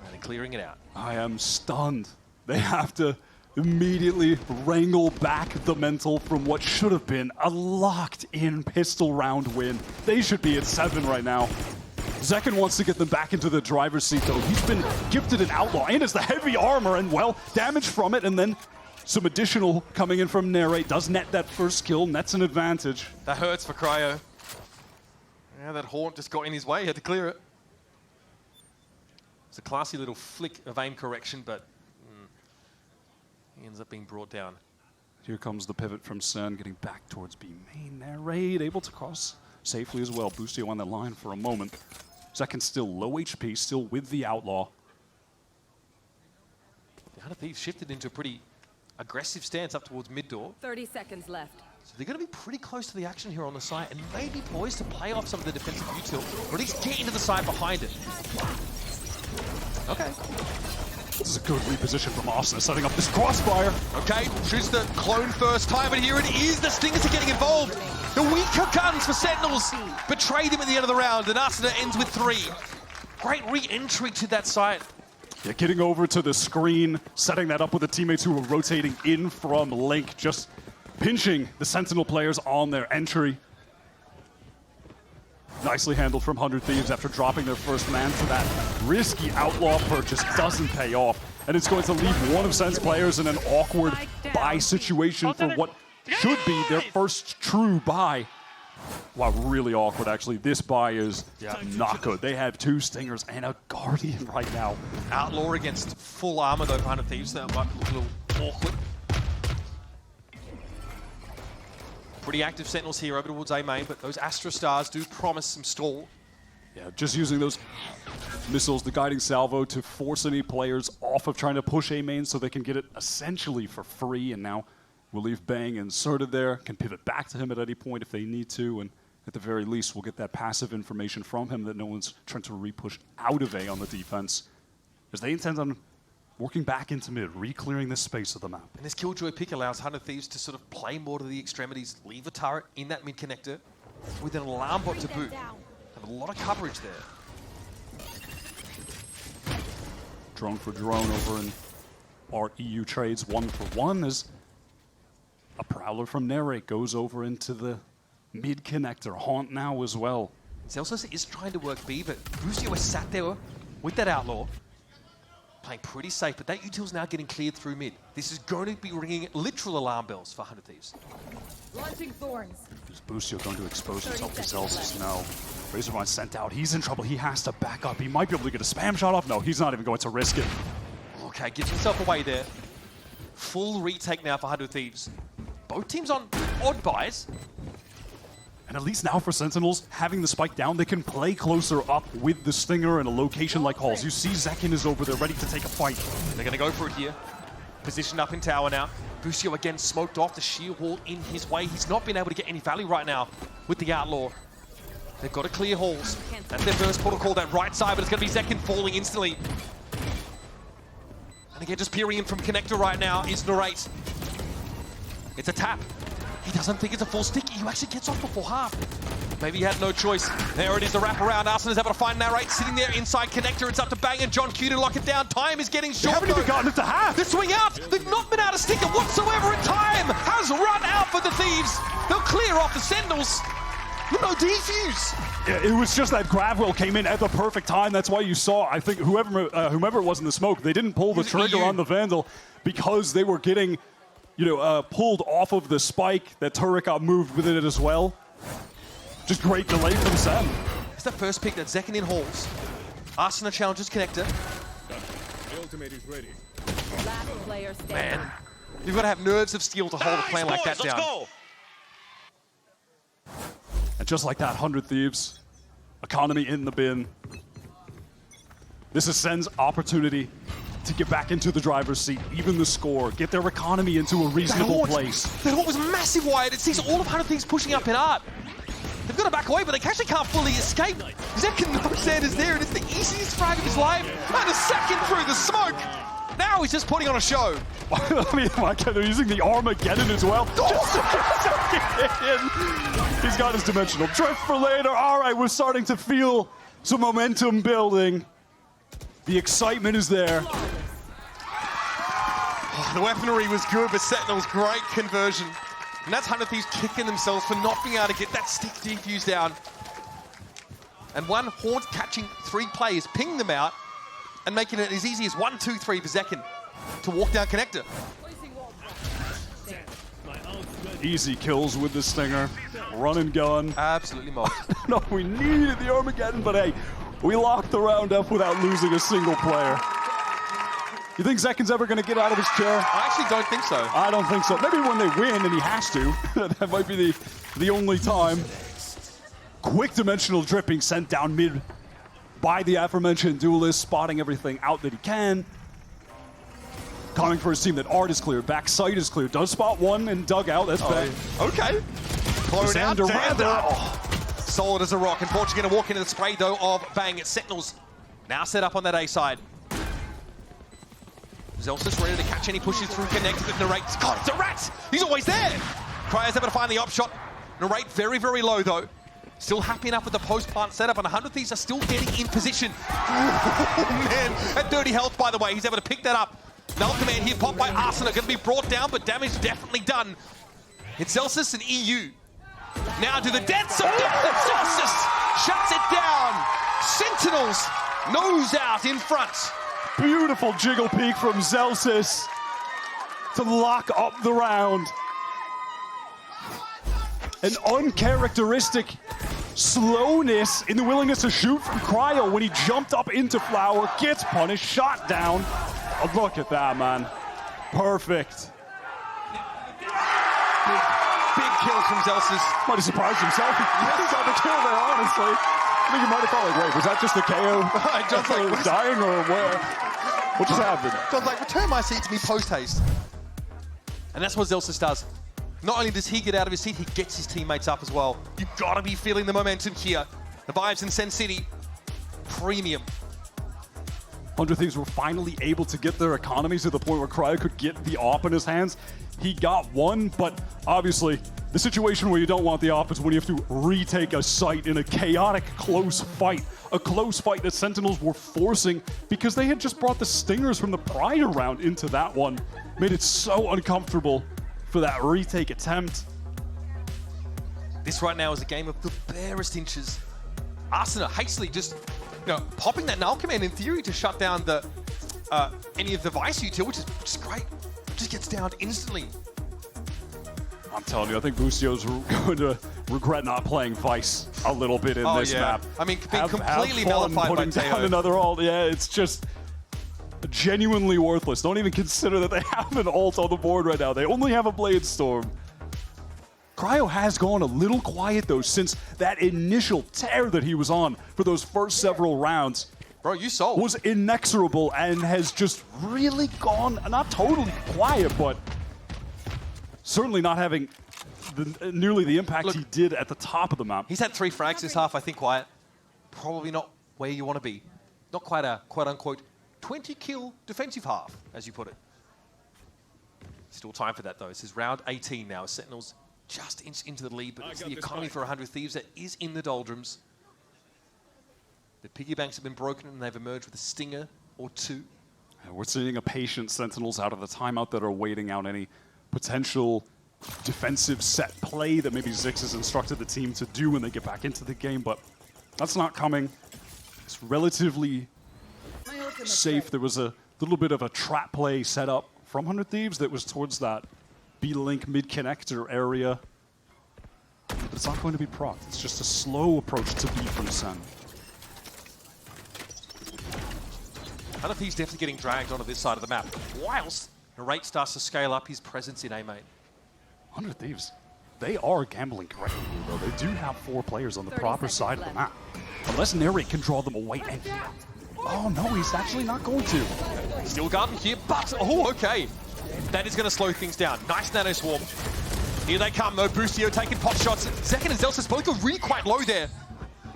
And they're clearing it out. I am stunned. They have to immediately wrangle back the mental from what should have been a locked-in pistol round win. They should be at 7 right now. Zekin wants to get them back into the driver's seat, though. He's been gifted an outlaw, and it's the heavy armor, and, well, damage from it, and then some additional coming in from Narrate. Does net that first kill, nets an advantage. That hurts for Cryo. Yeah, that Haunt just got in his way, he had to clear it. It's a classy little flick of aim correction, but he ends up being brought down. Here comes the pivot from SEN, getting back towards B main. Narrate able to cross safely as well. Boostio on that line for a moment. Zekin still low HP, still with the outlaw. The Hunter Thieves shifted into a pretty aggressive stance up towards mid door. 30 seconds left. So they're going to be pretty close to the action here on the site and maybe poised to play off some of the defensive util, or at least get into the side behind it. Okay. This is a good reposition from Austin, setting up this crossfire. Okay, shoots the clone first time, but here it is. The Stingers are getting involved. The weaker guns for Sentinels betrayed him at the end of the round, and Asuna ends with 3. Great re-entry to that site. Yeah, getting over to the screen, setting that up with the teammates who were rotating in from Link, just pinching the Sentinel players on their entry. Nicely handled from 100 Thieves after dropping their first man for that risky outlaw purchase. Doesn't pay off. And it's going to leave one of SEN's players in an awkward buy situation for what should be their first true buy. Wow, really awkward, actually. This buy is not good. They have 2 Stingers and a Guardian right now. Outlaw against full armor, though, for 100 Thieves. That might look a little awkward. Pretty active Sentinels here over towards A main, but those Astra Stars do promise some stall. Yeah, just using those missiles, the guiding salvo, to force any players off of trying to push A main so they can get it essentially for free. And now we'll leave Bang inserted there, can pivot back to him at any point if they need to, and at the very least we'll get that passive information from him that no one's trying to re-push out of A on the defense, as they intend on working back into mid, re-clearing this space of the map. And this Killjoy pick allows 100 Thieves to sort of play more to the extremities, leave a turret in that mid connector with an alarm bot to boot. Have a lot of coverage there. Drone for drone over in our EU trades 1-for-1 as a Prowler from Narrate goes over into the mid connector. Haunt now as well. Celsius is trying to work B, but Boostio is sat there with that outlaw, playing pretty safe, but that util's now getting cleared through mid. This is going to be ringing literal alarm bells for 100 Thieves. Launching thorns. Is Boostio going to expose himself to Celsius? No. Razorvine sent out. He's in trouble. He has to back up. He might be able to get a spam shot off. No, he's not even going to risk it. Okay, gives himself away there. Full retake now for 100 Thieves. Both teams on odd buys. And at least now for Sentinels, having the spike down, they can play closer up with the Stinger in a location like Halls. You see Zekin is over there, ready to take a fight. They're going to go for it here. Positioned up in tower now. Boostio again smoked off the sheer wall in his way. He's not been able to get any value right now with the Outlaw. They've got to clear Halls. That's their first protocol, that right side, but it's going to be Zekin falling instantly. And again, just peering in from Connector right now is Narrate. It's a tap. He doesn't think it's a full stick. He actually gets off before half. Maybe he had no choice. There it is, the wraparound. Arsenal's able to find Narrate sitting there inside Connector. It's up to Bang and John Q to lock it down. Time is getting short. They haven't even gotten it to half. The swing out. They've not been able to stick it whatsoever, and time has run out for the Thieves. They'll clear off the Sentinels. No defuse. Yeah, it was just that Gravwell came in at the perfect time. That's why you saw, I think, whomever it was in the smoke, they didn't pull the trigger on the Vandal because they were getting, pulled off of the spike. That turret got moved with it as well. Just great delay from SEN. It's the first pick that Zekin in Halls. Arsena challenges Connector. The ultimate is ready. Last player standing. Man, you've got to have nerves of steel to hold a plan like that let's down. Go. And just like that, 100 Thieves, economy in the bin. This is SEN's opportunity to get back into the driver's seat, even the score, get their economy into a reasonable place. That haunt was massive wide. It sees all of 100 Thieves pushing up in art. They've got to back away, but they actually can't fully escape. Zekin knows Sanders there, and it's the easiest frag of his life. And a second through the smoke. Now he's just putting on a show. I mean, they're using the Armageddon as well. Just to get in. He's got his dimensional drift for later. All right, we're starting to feel some momentum building. The excitement is there. Oh, the weaponry was good, but Sentinel's great conversion. And that's 100 Thieves kicking themselves for not being able to get that stick defuse down. And one Haunt catching 3 players, pinging them out, and making it as easy as 1, 2, 3 per second to walk down connector. Easy kills with the Stinger. Run and gun. Absolutely mobbed. No, we needed the Armageddon, but hey, we locked the round up without losing a single player. You think Zekin's ever going to get out of his chair? I actually don't think so. I don't think so. Maybe when they win and he has to. That might be the only time. Quick dimensional dripping sent down mid by the aforementioned duelist, spotting everything out that he can. Coming for his team, that art is clear, backside is clear. Does spot one and dugout, that's bad. Okay. Clone out, Xander. Solid as a rock. Unfortunately going to walk into the spray though of Bang. Sentinels now set up on that A side. Zelsis ready to catch any pushes through connect, but Narrate's got it. Rat! He's always there! Cryo's able to find the op shot. Narrate very, very low though. Still happy enough with the post-plant setup, and 100 Thieves are still getting in position. Oh man, at 30 health by the way, he's able to pick that up. Null command here, popped by Arsenal, going to be brought down, but damage definitely done. It's Zelsis and EU. Now to the dead zone. Zelsis shuts it down. Sentinels nose out in front. Beautiful jiggle peek from Zelsis to lock up the round. An uncharacteristic slowness in the willingness to shoot from Cryo when he jumped up into Flower, gets punished, shot down. Oh, look at that, man. Perfect. Big kills from Zelsis. Might have surprised himself. He got the kill there, honestly. I think he might have thought, like, wait, was that just a KO? John's like, was dying or where? What just happened? John's like, return my seat to me post-haste. And that's what Zelsis does. Not only does he get out of his seat, he gets his teammates up as well. You've got to be feeling the momentum here. The vibes in Sen City, premium. 100 Thieves were finally able to get their economies to the point where Cryo could get the op in his hands. He got one, but obviously the situation where you don't want the op is when you have to retake a site in a chaotic close fight. A close fight that Sentinels were forcing because they had just brought the Stingers from the prior round into that one. Made it so uncomfortable for that retake attempt. This right now is a game of the barest inches. Arsenal hastily just popping that null command in theory to shut down the any of the Vice util, which is great. Just gets down instantly. I'm telling you, I think Bustio's going to regret not playing Vice a little bit in this map. I mean, being completely nullified by Teo. Another ult, yeah, it's just genuinely worthless. Don't even consider that they have an ult on the board right now. They only have a Blade Storm. Cryo has gone a little quiet though since that initial tear that he was on for those first several rounds. Bro, you sold. Was inexorable and has just really gone, not totally quiet, but certainly not having nearly the impact he did at the top of the map. He's had 3 frags this half, I think, Quiet. Probably not where you want to be. Not quite a quote-unquote 20-kill defensive half, as you put it. Still time for that, though. This is round 18 now. Sentinels just into the lead, but it's the economy for 100 Thieves that is in the doldrums. The piggy banks have been broken and they've emerged with a stinger or 2. We're seeing a patient Sentinels out of the timeout that are waiting out any potential defensive set play that maybe Zix has instructed the team to do when they get back into the game, but that's not coming. It's relatively safe. There was a little bit of a trap play set up from 100 Thieves that was towards that B-Link mid-connector area. But it's not going to be procced. It's just a slow approach to B from Sen. 100 Thieves definitely getting dragged onto this side of the map, whilst Narrate starts to scale up his presence in A main. 100 Thieves, they are gambling correctly, though. They do have 4 players on the proper side of the map. Unless Narrate can draw them away. And oh no, he's actually not going to. Still guarding here, but oh, okay. That is going to slow things down. Nice nano swarm. Here they come, though. Bustio taking pot shots. Zekin and Zelsis both go really quite low there.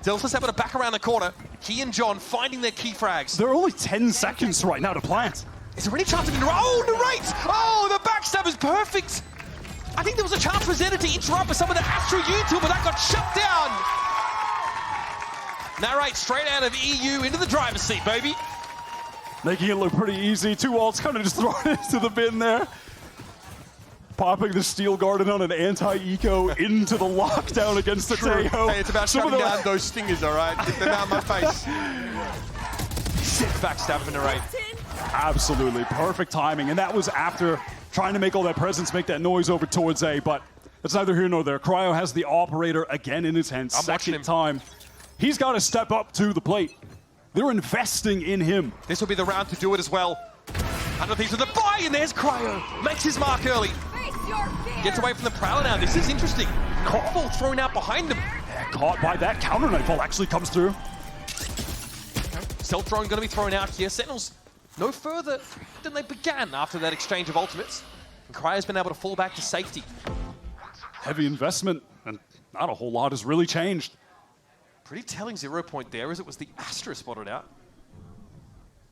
Zelsis able to back around the corner. He and John finding their key frags. There are only 10 seconds right now to plant. Is there any chance of Narrate? Oh, Narrate! Oh, the backstab is perfect! I think there was a chance for Zeta to interrupt with some of the Astro util, but that got shut down! Narrate straight out of EU into the driver's seat, baby. making it look pretty easy. 2 ults kind of just thrown into the bin there. Popping the Steel Garden on an anti-eco into the lockdown against the Teo. Hey, it's about shutting down those stingers, all right? Get them out of my face. Sick backstab from Narrate. Absolutely, perfect timing. And that was after trying to make all that presence, make that noise over towards A, but it's neither here nor there. Cryo has the operator again in his hand, second time. He's got to step up to the plate. They're investing in him. This will be the round to do it as well. Under these with the buy, and there's Cryo. Makes his mark early. Gets away from the Prowler now. This is interesting. Nightfall thrown out behind him. Yeah, caught by that counter Nightfall actually comes through. Stealth drone going to be thrown out here. Sentinels no further than they began after that exchange of ultimates. And Cryo's been able to fall back to safety. Heavy investment, and not a whole lot has really changed. Pretty telling 0 point there as it was the Astra spotted out.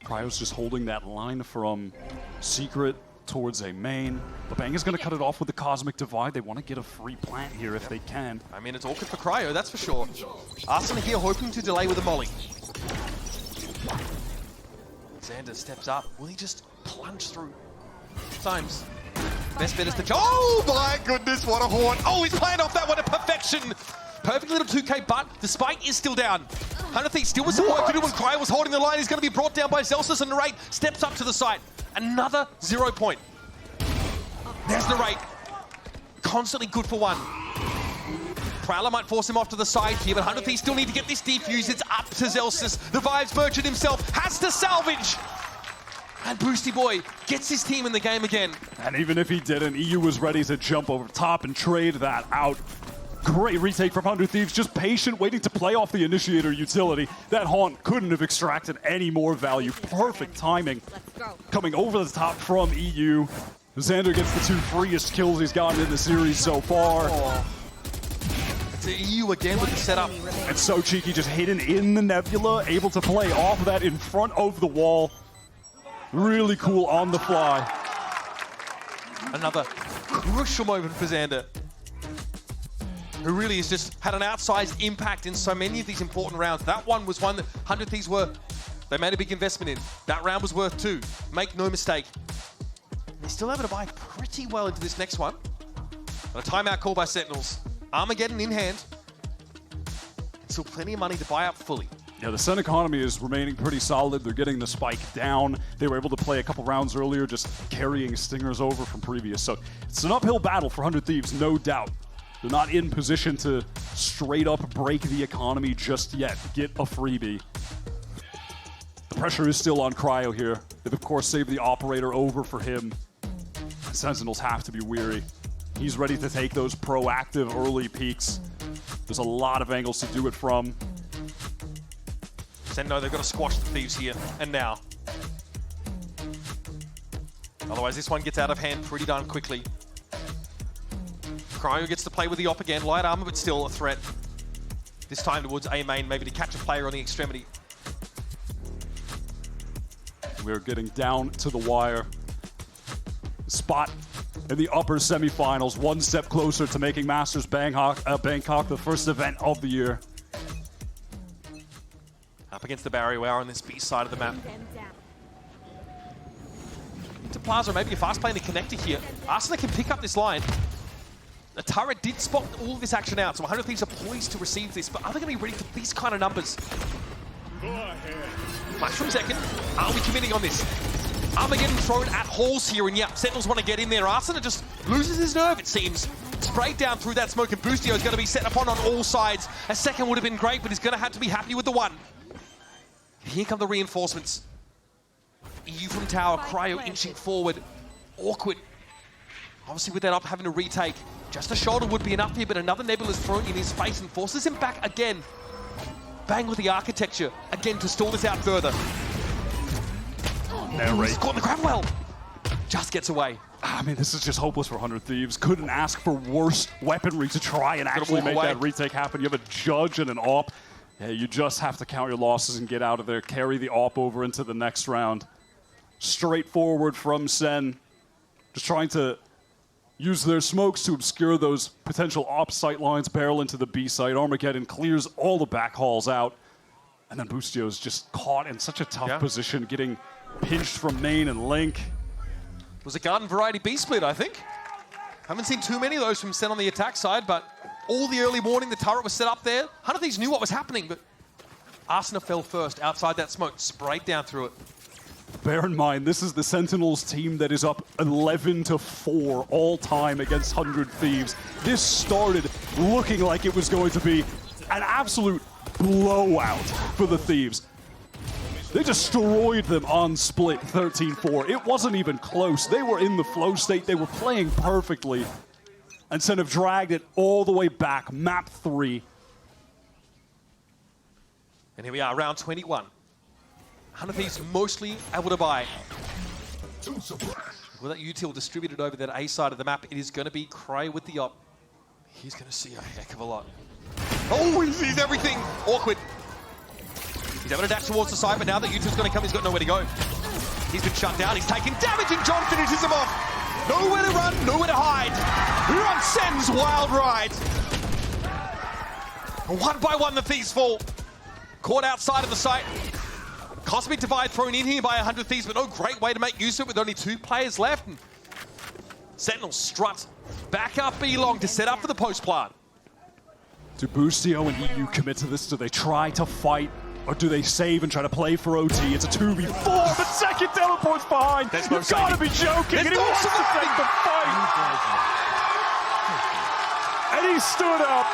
Cryo's just holding that line from Secret towards a main. The Bang is going to cut it off with the Cosmic Divide. They want to get a free plant here if they can. I mean, it's awkward for Cryo, that's for sure. Arsene here hoping to delay with a molly. Xander steps up. Will he just plunge through? Times. Best bet is to... Oh my goodness, what a horn. Oh, he's playing off that one to perfection. Perfect little 2K, but the spike is still down. 100 Thieves still with some work to do when Cryo was holding the line. He's going to be brought down by Zelsus, and Narrate steps up to the site. Another 0 point. There's Narrate. Constantly good for one. Prowler might force him off to the side here, but 100 Thieves still need to get this defused. It's up to Zelsus. The Vibes Merchant himself has to salvage. And Boosty Boy gets his team in the game again. And even if he didn't, EU was ready to jump over top and trade that out. Great retake from 100 Thieves, just patient, waiting to play off the Initiator utility. That Haunt couldn't have extracted any more value. Perfect timing. Coming over the top from EU. Xander gets the 2 freest kills he's gotten in the series so far. It's EU again with the setup. And so cheeky, just hidden in the Nebula, able to play off of that in front of the wall. Really cool on the fly. Another crucial moment for Xander, who really has just had an outsized impact in so many of these important rounds. That one was one that 100 Thieves they made a big investment in. That round was worth 2. Make no mistake. They're still able to buy pretty well into this next one. And a timeout call by Sentinels. Armageddon in hand. Still plenty of money to buy up fully. Yeah, the SEN economy is remaining pretty solid. They're getting the spike down. They were able to play a couple rounds earlier, just carrying stingers over from previous. So it's an uphill battle for 100 Thieves, no doubt. They're not in position to straight up break the economy just yet. Get a freebie. The pressure is still on Cryo here. They've, of course, saved the operator over for him. Sentinels have to be weary. He's ready to take those proactive early peaks. There's a lot of angles to do it from. Sen know they've got to squash the Thieves here and now. Otherwise, this one gets out of hand pretty darn quickly. Cryo gets to play with the op again. Light armor, but still a threat. This time towards A main, maybe to catch a player on the extremity. We're getting down to the wire. Spot in the upper semifinals, one step closer to making Masters Bangkok the first event of the year. Up against the barrier, we are on this B side of the map. Into Plaza, maybe a fast plane to connector here. Arsene can pick up this line. The turret did spot all of this action out, so 100 Thieves are poised to receive this, but are they going to be ready for these kind of numbers? Flash from second. Are we committing on this? Armageddon thrown at Halls here, and yeah, Sentinels want to get in there. Arsene just loses his nerve, it seems. Sprayed down through that smoke, and Boostio is going to be set upon on all sides. A second would have been great, but he's going to have to be happy with the one. Here come the reinforcements. EU from tower, Cryo inching forward. Awkward. Obviously with that up, having to retake. Just a shoulder would be enough here, but another Nebula is thrown in his face and forces him back again. Bang with the architecture, again to stall this out further. He's caught in the grab well. Just gets away. I mean, this is just hopeless for 100 Thieves. Couldn't ask for worse weaponry to try and actually make that retake happen. You have a Judge and an AWP. Yeah, you just have to count your losses and get out of there. Carry the AWP over into the next round. Straightforward from SEN. Just trying to use their smokes to obscure those potential AWP sight lines. Barrel into the B site. Armageddon clears all the back hauls out. And then Boostio is just caught in such a tough position, getting pinched from main and Link. It was a garden variety B split, I think. Haven't seen too many of those from SEN on the attack side, but all the early warning, the turret was set up there. 100 Thieves knew what was happening, but Arsena fell first outside that smoke, sprayed down through it. Bear in mind, this is the Sentinels team that is up 11-4 all time against 100 Thieves. This started looking like it was going to be an absolute blowout for the Thieves. They destroyed them on split 13-4. It wasn't even close. They were in the flow state. They were playing perfectly. And SEN have dragged it all the way back. Map 3. And here we are, round 21. 100 Thieves mostly able to buy. With that util distributed over that A side of the map, it is going to be Cray with the op. He's going to see a heck of a lot. Oh, he sees everything. Awkward. He's able to dash towards the side, but now that util's going to come, he's got nowhere to go. He's been shut down. He's taking damage, and John finishes him off. Nowhere to run, nowhere to hide. We're on SEN's wild ride. One by one, the Thieves fall. Caught outside of the site. Cosmic Divide thrown in here by 100 Thieves, but no great way to make use of it with only 2 players left. And Sentinels strut back up B long to set up for the post plant. Do Boostio and EU commit to this? Do they try to fight? Or do they save and try to play for OT? It's a 2v4, but second teleport's behind. There's no You've got to be joking. And he wants to take the fight. And he stood up.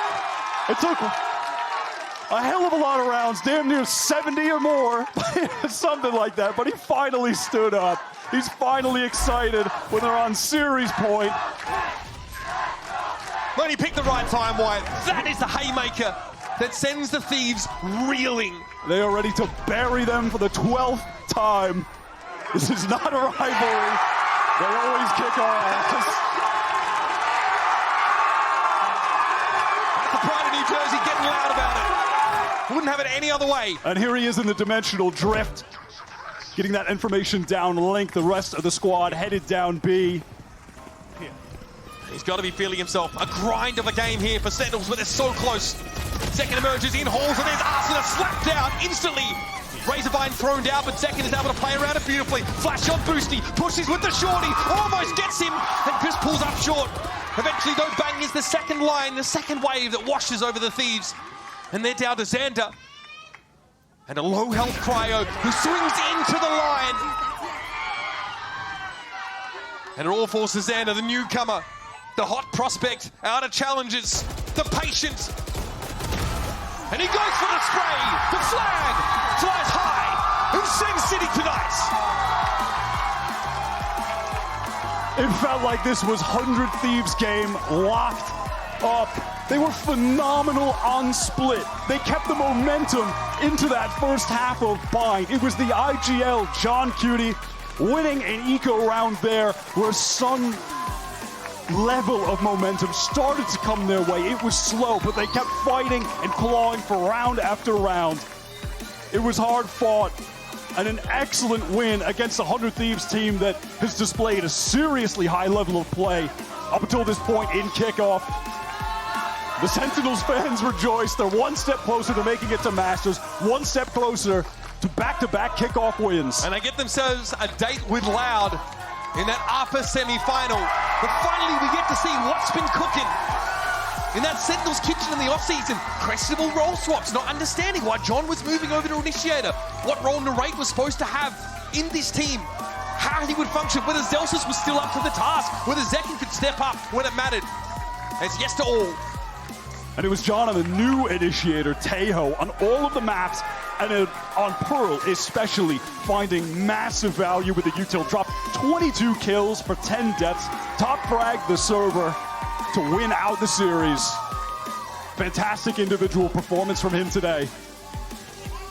It took a hell of a lot of rounds, damn near 70 or more, something like that, but he finally stood up. He's finally excited when they're on series point. But he picked the right time, Wyatt. That is the haymaker that sends the Thieves reeling. They are ready to bury them for the 12th time. This is not a rivalry. They always kick our ass. That's the pride of New Jersey getting loud about it. Wouldn't have it any other way. And here he is in the dimensional drift. Getting that information down Link. The rest of the squad headed down B. He's got to be feeling himself. A grind of a game here for Sentinels, but they're so close. Second emerges in halls, and there's Arsena slapped down instantly. Razorvine thrown down, but Second is able to play around it beautifully. Flash on Boosty, pushes with the shorty, almost gets him, and Chris pulls up short. Eventually, though, Bang is the second line, the second wave that washes over the Thieves. And they're down to Xander. And a low health Cryo who swings into the line. And it all falls to Xander, the newcomer. The hot prospect, out of challenges, the patient. And he goes for the spray. The flag flies high. Who sings City tonight? It felt like this was 100 Thieves game locked up. They were phenomenal on split. They kept the momentum into that first half of Bind. It was the IGL John Cutie winning an eco round there where some level of momentum started to come their way. It was slow, but they kept fighting and clawing for round after round. It was hard fought and an excellent win against the 100 Thieves team that has displayed a seriously high level of play up until this point in kickoff. The Sentinels fans rejoice. They're one step closer to making it to Masters, one step closer to back-to-back kickoff wins. And they get themselves a date with Loud in that upper semi-final. But finally we get to see what's been cooking in that Sentinels kitchen in the off-season. Questionable role swaps, not understanding why John was moving over to Initiator, what role Narrate was supposed to have in this team, how he would function, whether Zelsus was still up to the task, whether Zekin could step up when it mattered. It's yes to all. And it was John on the new Initiator, Tejo, on all of the maps, and on Pearl especially, finding massive value with the util drop. 22 kills for 10 deaths, top frag the server to win out the series. Fantastic individual performance from him today.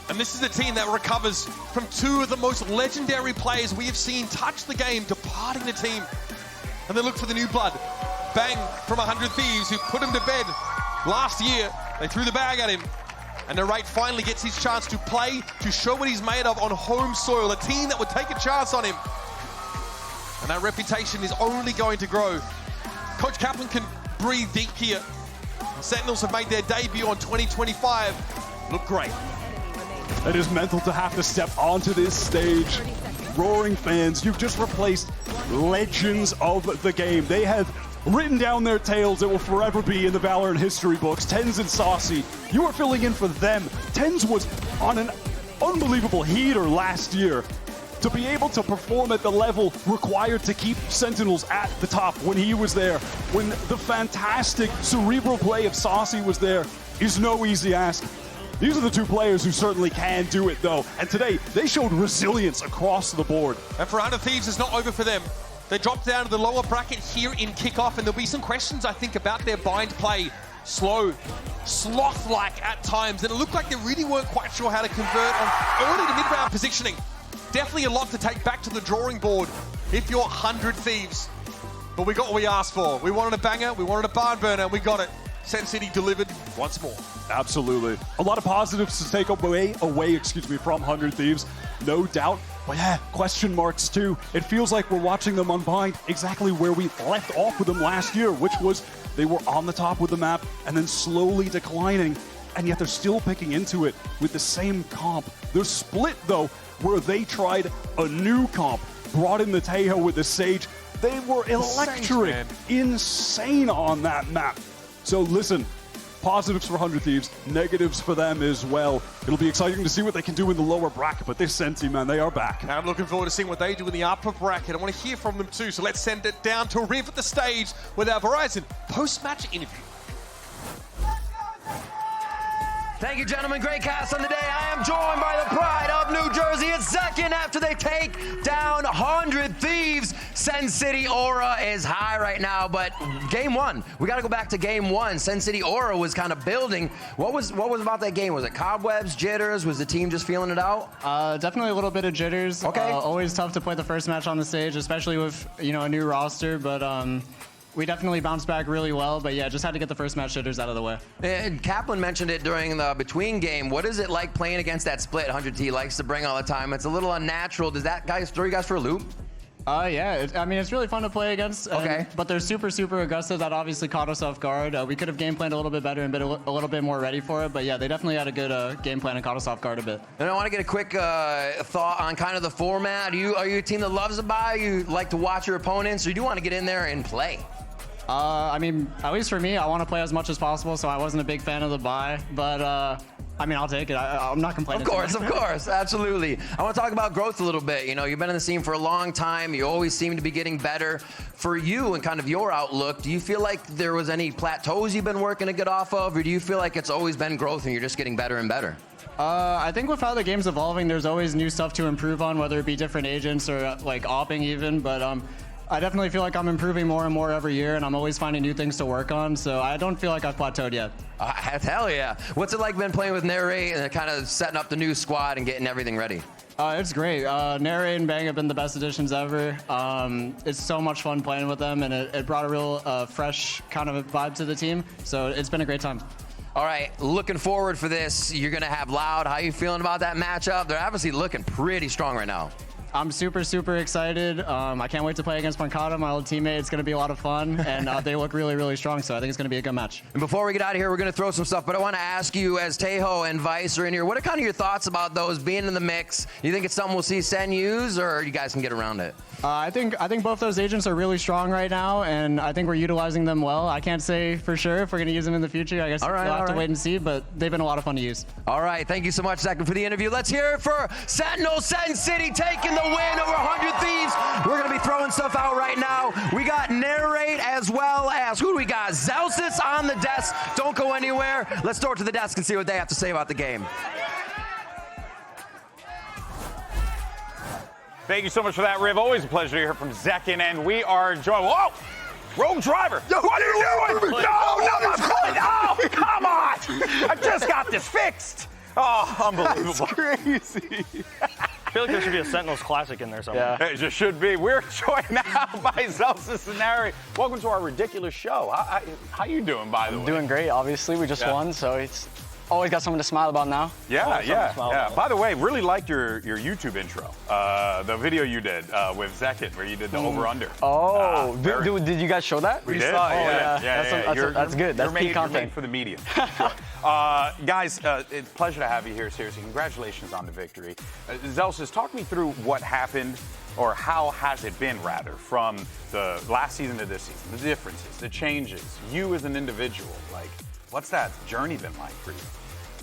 And this is a team that recovers from two of the most legendary players we have seen touch the game, departing the team. And they look for the new blood. Bang from 100 Thieves, who put him to bed last year. They threw the bag at him. And Narrate finally gets his chance to play, to show what he's made of on home soil. A team that would take a chance on him. And that reputation is only going to grow. Coach Kaplan can breathe deep here. The Sentinels have made their debut on 2025. Look great. It is mental to have to step onto this stage roaring fans. You've just replaced legends of the game. They have written down their tales that will forever be in the Valorant history books. TenZ and Saucy, you are filling in for them. TenZ was on an unbelievable heater last year. To be able to perform at the level required to keep Sentinels at the top when he was there, when the fantastic cerebral play of Saucy was there, is no easy ask. These are the two players who certainly can do it, though. And today, they showed resilience across the board. And for 100 Thieves, it's not over for them. They dropped down to the lower bracket here in kickoff, and there'll be some questions, I think, about their bind play. Slow, sloth-like at times, and it looked like they really weren't quite sure how to convert on early to mid-round positioning. Definitely a lot to take back to the drawing board if you're 100 Thieves. But we got what we asked for. We wanted a banger, we wanted a barn burner, and we got it. SEN City delivered once more. Absolutely. A lot of positives to take away from 100 Thieves, no doubt. But yeah, question marks too. It feels like we're watching them unbind exactly where we left off with them last year, which was they were on the top with the map and then slowly declining, and yet they're still picking into it with the same comp. They're split though, where they tried a new comp, brought in the Tejo with the Sage. They were electric, insane on that map. So listen, positives for 100 Thieves, negatives for them as well. It'll be exciting to see what they can do in the lower bracket, but this SEN team, man, they are back. And I'm looking forward to seeing what they do in the upper bracket. I want to hear from them too, so let's send it down to Riv at the stage with our Verizon post-match interview. Thank you, gentlemen. Great cast on the day. I am joined by the pride of New Jersey. It's second after they take down 100 Thieves. SEN City aura is high right now, but game one, we got to go back to game one. SEN City aura was kind of building. What was about that game? Was it cobwebs, jitters? Was the team just feeling it out? Definitely a little bit of jitters. Okay. Always tough to play the first match on the stage, especially with a new roster, but we definitely bounced back really well, but yeah, just had to get the first match jitters out of the way. And Kaplan mentioned it during the between game. What is it like playing against that split 100T likes to bring all the time? It's a little unnatural. Does that throw you guys for a loop? Yeah, it's really fun to play against. Okay. But they're super, super aggressive. That obviously caught us off guard. We could have game planned a little bit better and been a little bit more ready for it. But yeah, they definitely had a good game plan and caught us off guard a bit. And I want to get a quick thought on kind of the format. Are you a team that loves to buy? You like to watch your opponents, or you do want to get in there and play? At least for me, I want to play as much as possible, so I wasn't a big fan of the buy. But I'll take it. I'm not complaining. Of course, absolutely. I want to talk about growth a little bit. You've been in the scene for a long time. You always seem to be getting better. For you and kind of your outlook, do you feel like there was any plateaus you've been working to get off of, or do you feel like it's always been growth and you're just getting better and better? I think with how the game's evolving, there's always new stuff to improve on, whether it be different agents or like opping even. But I definitely feel like I'm improving more and more every year, and I'm always finding new things to work on, so I don't feel like I've plateaued yet. Hell yeah. What's it like been playing with Narrate and kind of setting up the new squad and getting everything ready? It's great. Narrate and Bang have been the best additions ever. It's so much fun playing with them, and it brought a real fresh kind of vibe to the team, so it's been a great time. All right, looking forward for this. You're going to have Loud. How you feeling about that matchup? They're obviously looking pretty strong right now. I'm super, super excited. I can't wait to play against Pancata, my old teammate. It's going to be a lot of fun, and they look really, really strong, so I think it's going to be a good match. And before we get out of here, we're going to throw some stuff, but I want to ask you, as Tejo and Vice are in here, what are kind of your thoughts about those being in the mix? You think it's something we'll see SEN use, or you guys can get around it? I think both those agents are really strong right now, and I think we're utilizing them well. I can't say for sure if we're going to use them in the future. I guess we'll have to wait and see, but they've been a lot of fun to use. All right, thank you so much, Zach, for the interview. Let's hear it for Sentinel SEN City taking the win over 100 Thieves. We're going to be throwing stuff out right now. We got Narrate as well as, who do we got? Zelsis on the desk. Don't go anywhere. Let's throw it to the desk and see what they have to say about the game. Thank you so much for that, Riv. Always a pleasure to hear from Zekin, and we are joined. Whoa! Rogue Driver! Yo, what are you doing? No, my foot! Oh, come on! I just got this fixed! Oh, unbelievable. That's crazy. I feel like there should be a Sentinels Classic in there somewhere. Yeah. It just should be. We're joined now by Zelsis and Narrate. Welcome to our ridiculous show. How you doing, by the way? I'm doing great, obviously. We just won, so it's always got something to smile about now. Yeah. By the way, really liked your YouTube intro. The video you did with Zekin, where you did the over-under. Oh, did you guys show that? We did. Yeah. That's good. That's peak content. You're made for the media. Guys, it's a pleasure to have you here. Seriously, congratulations on the victory. Zelsis, talk me through what happened, or how has it been, rather, from the last season to this season, the differences, the changes, you as an individual. Like, what's that journey been like for you?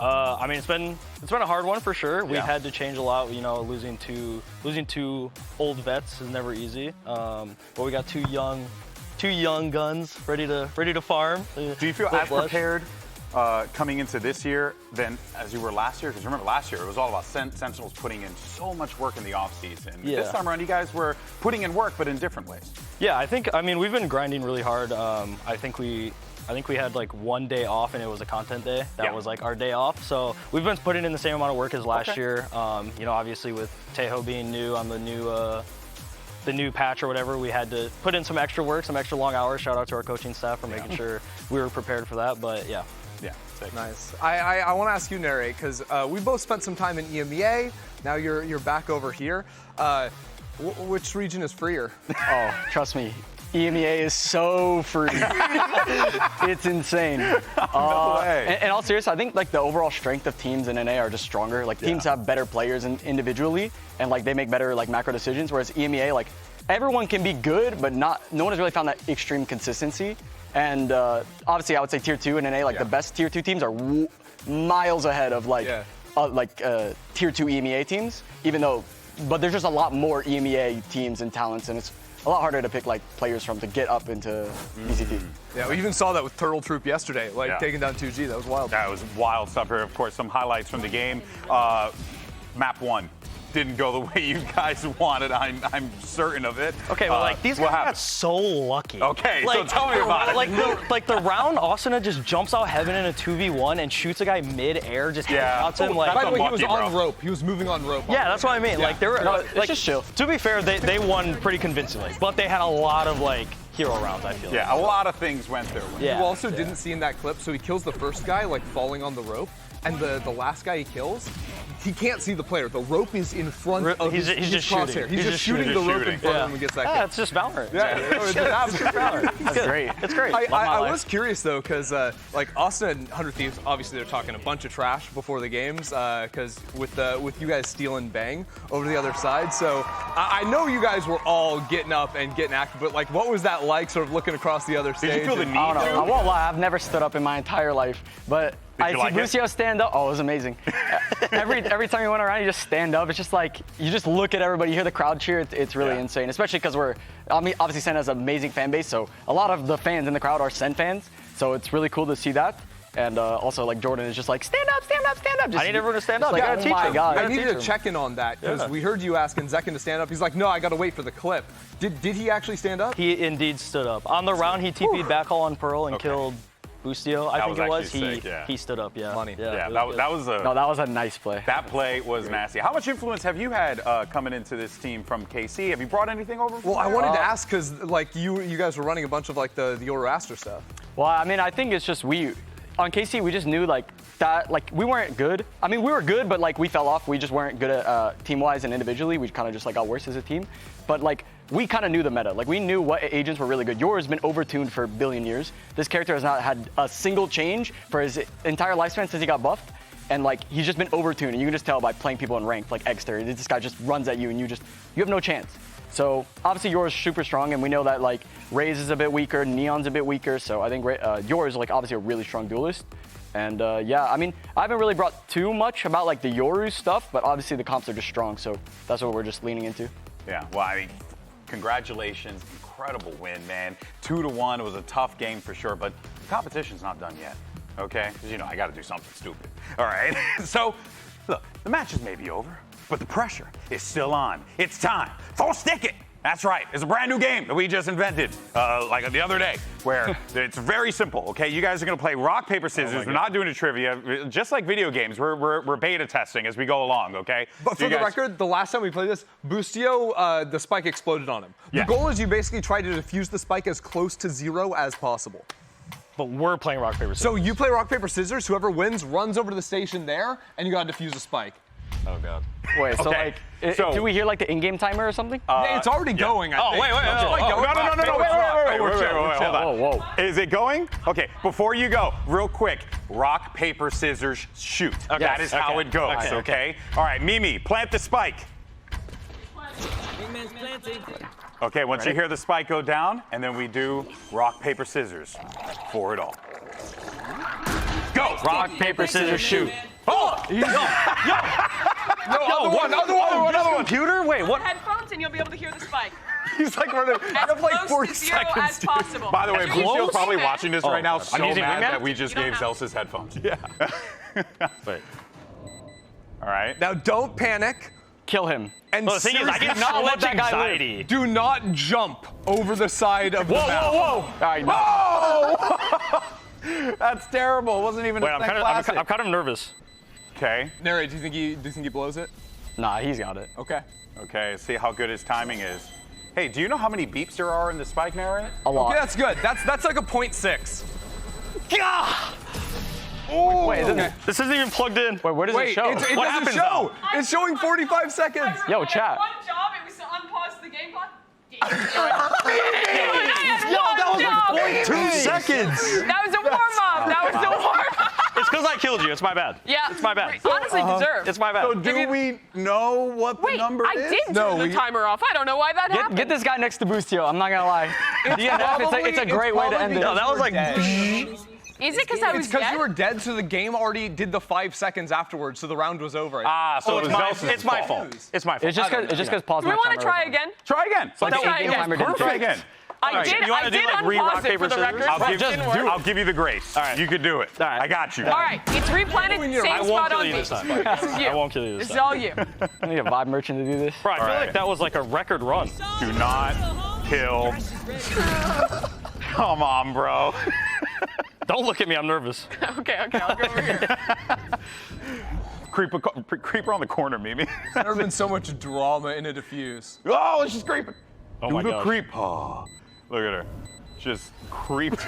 I mean, it's been a hard one for sure. We've had to change a lot. You know, losing two old vets is never easy. But we got two young guns ready to farm. Do you feel as prepared coming into this year than as you were last year? Because remember, last year it was all about Sentinels putting in so much work in the offseason. Yeah. This time around, you guys were putting in work, but in different ways. Yeah, I mean, we've been grinding really hard. I think we had like one day off, and it was a content day. That was like our day off. So we've been putting in the same amount of work as last year. You know, obviously with Tejo being new on the new patch or whatever, we had to put in some extra work, some extra long hours. Shout out to our coaching staff for making sure we were prepared for that. But yeah. Yeah. Sick. Nice. I want to ask you, Narrate, because we both spent some time in EMEA. Now you're back over here. Which region is freer? Oh, trust me. EMEA is so free. It's insane. No way. And all seriousness, I think like the overall strength of teams in NA are just stronger. Like teams have better players individually, and like they make better like macro decisions. Whereas EMEA, like everyone can be good, but no one has really found that extreme consistency. And obviously, I would say tier 2 in NA, like the best tier 2 teams are miles ahead of like tier 2 EMEA teams. But there's just a lot more EMEA teams and talents, and it's a lot harder to pick like players from to get up into VCT. Yeah, we even saw that with Turtle Troop yesterday, like taking down 2G. That was wild. That was wild stuff here. Of course, some highlights from the game. Map 1 didn't go the way you guys wanted. I'm certain of it. Okay, well, like these guys got so lucky. Okay, like, so tell me about it. Like the round, Asuna just jumps out heaven in a 2v1 and shoots a guy mid-air, just headshots him. Like, by the way, he was on rope. He was moving on rope. Yeah, that's what I mean. Like they were like just chill. To be fair, they won pretty convincingly, but they had a lot of like hero rounds, I feel. Yeah, a lot of things went their way. You also didn't see in that clip, so he kills the first guy like falling on the rope, and the last guy he kills, he can't see the player. The rope is in front of his crosshair. He's just shooting the rope in front of him and gets that kill. It's just Valorant. Yeah, it's Valorant. That's great. It's great. I was curious though, because like Austin and 100 Thieves, obviously they're talking a bunch of trash before the games, because with you guys stealing Bang over the other side. So I know you guys were all getting up and getting active, but like, what was that like, sort of looking across the other stage? Did you feel the need? I don't know. I won't lie. I've never stood up in my entire life, but I see Lucio stand up. Oh, it was amazing. Every time you went around, you just stand up. It's just like, you just look at everybody, you hear the crowd cheer. It's really insane, especially because obviously SEN has an amazing fan base, so a lot of the fans in the crowd are SEN fans, so it's really cool to see that. And also, like, Jordan is just like, stand up, stand up, stand up. Just, I need everyone to stand up. Like, I gotta oh my God. I needed to check in on that, because we heard you asking Zekin to stand up. He's like, no, I got to wait for the clip. Did he actually stand up? He indeed stood up. On the round, he TP'd backhaul on Pearl and killed Bustio, I think it was. He stood up, Money. That was a nice play. That play was nasty. How much influence have you had coming into this team from KC? Have you brought anything over? Well, I wanted to ask, because like you guys were running a bunch of like the Euroaster stuff. Well, I mean, I think it's just on KC, we just knew like that, like we weren't good. I mean, we were good, but like we fell off. We just weren't good at team-wise and individually. We kind of just like got worse as a team. But like, we kind of knew the meta. Like, we knew what agents were really good. Yours has been overtuned for a billion years. This character has not had a single change for his entire lifespan since he got buffed. And like, he's just been overtuned. And you can just tell by playing people in ranked, like Exter. This guy just runs at you and you have no chance. So obviously yours is super strong, and we know that like Raze is a bit weaker, Neon's a bit weaker. So I think yours is like obviously a really strong duelist. And yeah, I mean, I haven't really brought too much about like the Yoru stuff, but obviously the comps are just strong. So that's what we're just leaning into. Yeah, well, I mean, congratulations, incredible win, man. 2-1, it was a tough game for sure, but the competition's not done yet, okay? Because, you know, I got to do something stupid, all right? So, look, the matches may be over, but the pressure is still on. It's time. Full stick it. That's right. It's a brand new game that we just invented, like the other day, where it's very simple, okay? You guys are going to play rock, paper, scissors. We're not doing a trivia. Just like video games, we're beta testing as we go along, okay? But for the record, the last time we played this, Bustio, the spike exploded on him. Yeah. The goal is you basically try to defuse the spike as close to 0 as possible. But we're playing rock, paper, scissors. So you play rock, paper, scissors. Whoever wins runs over to the station there, and you got to defuse a spike. Oh, God. Wait, so Okay. like, do we hear like the in-game timer or something? It's already going, I think. Wait. No, wait, hold on. Is it going? Okay, before you go, real quick, rock, paper, scissors, shoot. Okay. That is how it goes, okay? All right, Mimi, plant the spike. Okay, once you hear the spike go down, and then we do rock, paper, scissors for it all. Go! Rock, paper, scissors, shoot. Oh! Another one. Computer? Wait, what? Headphones and you'll be able to hear the spike. He's like running. I have like Close 40 to zero seconds. as possible. By the way, Lucio's probably watching this right now I'm so using mad wingman? that we just You don't gave have Zelsa's headphones. Yeah. Wait. All right. Now don't panic. Kill him. And Well, the thing is, I seriously, get not so let much that guy live. anxiety. do not jump over the side of the map. All right, no. Oh! That's terrible. It wasn't even Wait, a I'm thing kind classic. of nervous. Okay. Narrate, do you think he blows it? Nah, he's got it. Okay. Okay, see how good his timing is. Hey, do you know how many beeps there are in the spike narrate? A lot. Okay, that's good. That's like a 0.6. Wait, This isn't even plugged in. wait, where does Wait, it show? it What doesn't happens show. It's showing 45 seconds. Yo, chat. One job, it was to unpause the game button. That was like 0.2 seconds. That was a warm-up. It's because I killed you. It's my bad. Yeah. It's my bad. Honestly deserved. It's my bad. So do we know what the Wait, number I is? did turn the timer off. I don't know why that happened. Get this guy next to Boostio. I'm not gonna lie. DNF, it's a great way to end it. No, that was like. Is it because I was It's because dead? you were dead, so the game already did the 5 seconds afterwards, so the round was over. So it's my fault. It's my fault. It's just because pause Do we my want to timer try was on. again? Try again. Like Let's the try in-game again. timer didn't Try fix. again. I did. you wanna I do, did like, re-rock, unpause it paper, for the scissors? record. I'll but it give, didn't work. I'll give you the grace. All right. You can do it. All right. I got you. All right, it's replanted. Same I spot won't kill on you me. this time. This is you. I won't kill you this This is time. all you. I need a vibe merchant to do this. Bro, I feel All right. like that was like a record run. Do not kill. Come on, bro. Don't look at me. I'm nervous. Okay, I'll go over here. Creeper on the corner, Mimi. There's never been so much drama in a diffuse. Oh, she's creeping. Oh Do my the gosh. creep. Oh, look at her. Just creeped.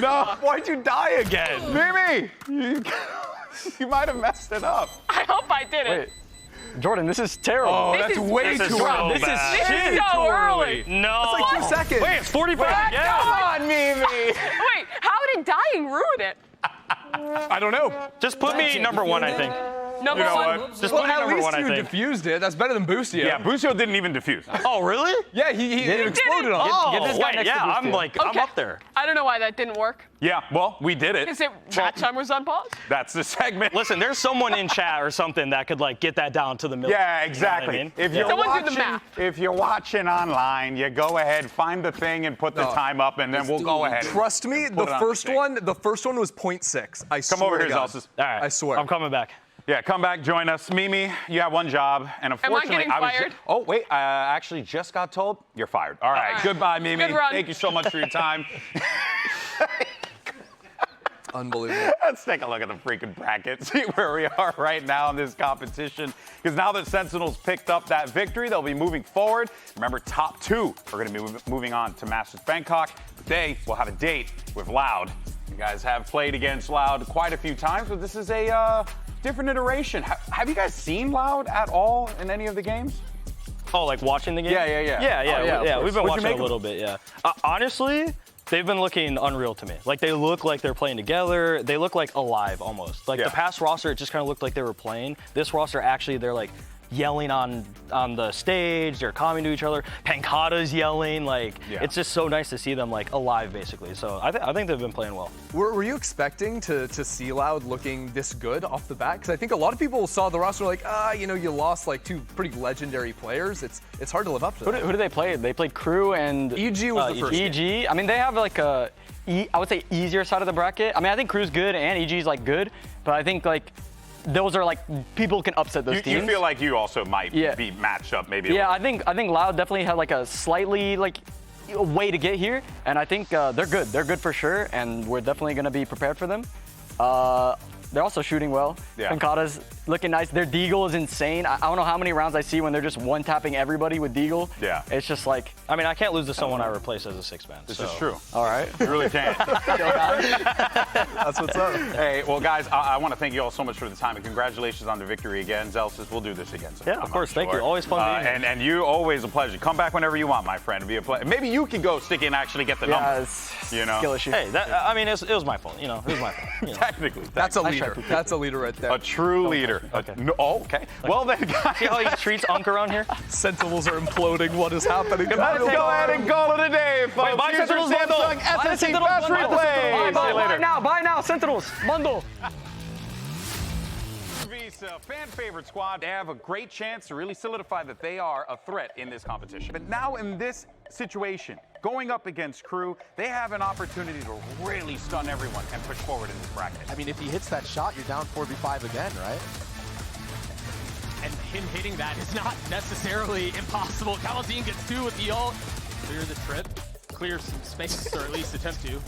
No, why'd you die again? Mimi, you might have messed it up. I hope I didn't. Wait, Jordan, this is terrible. Oh, This that's is- way this too is so early. bad. This is so early. No. It's like 2 seconds. Wait, it's 45. Come Yeah. on, Mimi. Wait, how did dying ruin it? I don't know. Just put me number one, I think. Number You know one. what? Just Well, put me at number least one, I you think. diffused it. That's better than Boostio. Yeah, Busio didn't even defuse. Oh, really? Yeah, he it exploded on him. Oh, Get this guy wait, next to yeah, I'm Boostio. like, I'm Okay. up there. I don't know why that didn't work. Yeah, well, we did it. Is it chat time was on pause? That's the segment. Listen, there's someone in chat or something that could like get that down to the middle. Yeah, exactly. You know what I mean? If you're Someone do the watching, math. if you're watching online, you go ahead, find the thing, and put the time up, and then we'll go ahead. Trust me, Put the it on first screen. one was 0.6. I swear Come over to here, God. Zelsis. All right. I swear. I'm coming back. Yeah, come back, join us. Mimi, you have one job, and unfortunately, getting was fired? oh wait, I actually just got told you're fired. All right, right. goodbye, Mimi. Good run. Thank you so much for your time. Unbelievable. Let's take a look at the freaking bracket, see where we are right now in this competition. Because now that Sentinels picked up that victory, they'll be moving forward. Remember, top two are going to be moving on to Masters Bangkok. They will have a date with Loud. You guys have played against Loud quite a few times, but this is a different iteration. Have you guys seen Loud at all in any of the games? Oh, like watching the game? Yeah. Yeah, Oh, yeah, of course. We've been What'd you watching make a little bit, yeah. Honestly, they've been looking unreal to me. Like, they look like they're playing together. They look like alive almost. Like, Yeah. the past roster, it just kind of looked like they were playing. This roster, actually, they're like yelling on the stage. They're calling to each other. Pankata's yelling. Like, Yeah. it's just so nice to see them, like, alive, basically. So I think they've been playing well. Were you expecting to see Loud looking this good off the bat? Because I think a lot of people saw the roster like, you lost like two pretty legendary players. It's hard to live up to that. Who did they play? They played Crew and EG was the first game. EG. I mean, they have like I would say easier side of the bracket. I mean, I think Crew's good and EG's like good, but I think like those are like people can upset those teams. You feel like you also might be matched up maybe. Yeah, I think Loud definitely had like a slightly like a way to get here, and I think they're good. They're good for sure, and we're definitely gonna be prepared for them. They're also shooting well. Yeah. Pankata's looking nice. Their deagle is insane. I don't know how many rounds I see when they're just one-tapping everybody with deagle. Yeah. It's just like... I mean, I can't lose to someone I replace as a six-man. This is true. All right. You really can't. That's what's up. Hey, well, guys, I want to thank you all so much for the time, and congratulations on the victory again. Zelsis, we'll do this again sometime. Yeah, of course. I'm Thank sure. you. Always fun being here. And you, always a pleasure. Come back whenever you want, my friend. It'd be a pleasure. Maybe you can go stick in and actually get the number. You know? Skill issue. Hey, I mean, it was my fault. You know, it was my fault. You know. Technically. That's a leader. That's a leader right there. A true leader. Okay. Okay. Well then, guys. See how he treats Unk around here? Sentinels are imploding. What is happening? Let's go ahead and call it a day, folks. Wait, buy Here's your Sentinels bundle. Samsung Buy the SSD Sentinels Fast bundle. Replay. See you later. Buy now, Sentinels, bundle. Visa, fan favorite squad. They have a great chance to really solidify that they are a threat in this competition. But now in this situation, going up against Crew, they have an opportunity to really stun everyone and push forward in this bracket. I mean, if he hits that shot, you're down 4v5 again, right? And him hitting that is not necessarily impossible. Kaladin gets 2 with the ult. Clear the trip. Clear some space, or at least attempt to.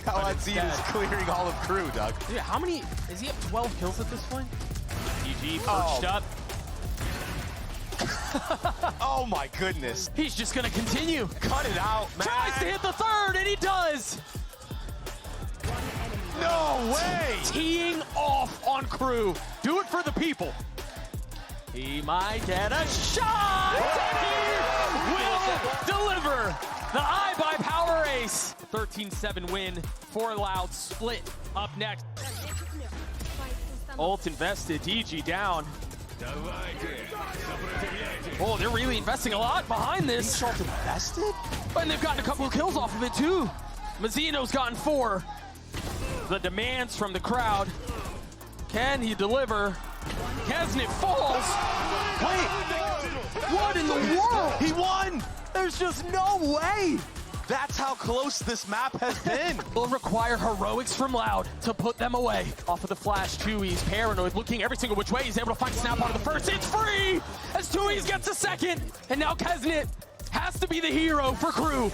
Kaladin is clearing all of Crew, Doug. Dude, how many? Is he at 12 kills at this point? GG perched up. Oh my goodness. He's just gonna continue. Cut it out, man. Tries to hit the third, and he does. No way. Teeing off on Crew. Do it for the people. He might get a shot. He will deliver the iBuyPower ace. 13-7 win. 4 Loud split up next. Ult invested. DG down. Oh, they're really investing a lot behind this. Ult invested? And they've gotten a couple of kills off of it too. Mazzino's gotten 4. The demands from the crowd. Can he deliver? Kesnit falls. Wait, what in the world? He won. There's just no way. That's how close this map has been. Will require heroics from Loud to put them away. Off of the flash, Chewy's paranoid, looking every single which way. He's able to find Snap out of the first. It's free as Chewy's gets a second. And now Kesnit has to be the hero for Crew.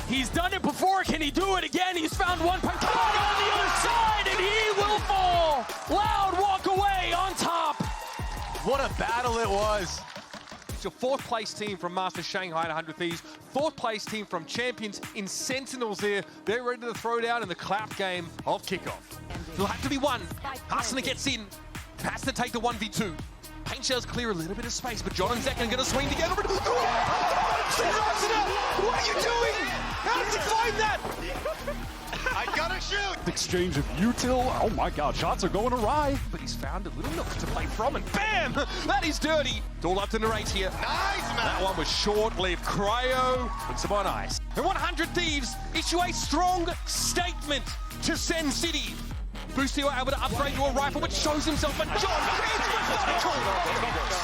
He's done it before. Can he do it again? He's found one. Pankana on the other side, and he will fall. Loud walk away on top. What a battle it was. It's your 4th place team from Masters Shanghai at 100 Thieves. 4th place team from Champions in Sentinels there. They're ready to throw down in the clap game of Kickoff. It'll have to be one. Arsena gets in. Has to take the 1v2. Paint shells clear a little bit of space, but John and Zek are going to swing together. Arsena, what are you doing? How did you find that? I gotta shoot. Exchange of util. Oh my God, shots are going awry. But he's found a little nook to play from, and bam! That is dirty. It's all up to narrate here. Nice, man. That one was short-lived. Cryo puts him on ice. And 100 Thieves issue a strong statement to SEN City. Boostio able to upgrade to a rifle, which shows himself, but John is methodical,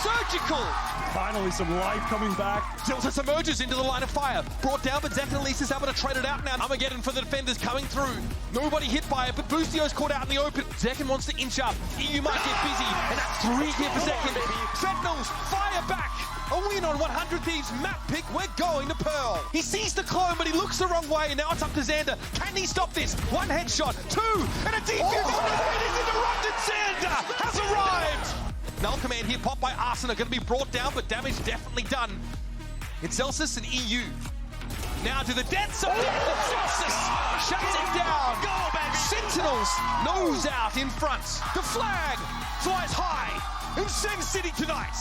surgical. Finally, some life coming back. Zelsis emerges into the line of fire. Brought down, but Zek and Elise is able to trade it out now. Armageddon for the defenders coming through. Nobody hit by it, but Boostio's caught out in the open. Zekin wants to inch up. EU might get busy, and that's 3 here for Zekin. Sentinels fire back. A win on 100 Thieves map pick. We're going to Pearl. He sees the clone, but he looks the wrong way, and now it's up to Xander. Can he stop this? 1 headshot, 2, and a defuse. Oh, it is interrupted. Xander has arrived. Null command here, popped by Arsena, going to be brought down, but damage definitely done. It's Zelsis and EU. Now to the dead zone. Zelsis shuts it down. Go, baby. Sentinels nose out in front. The flag flies high in SEN City tonight.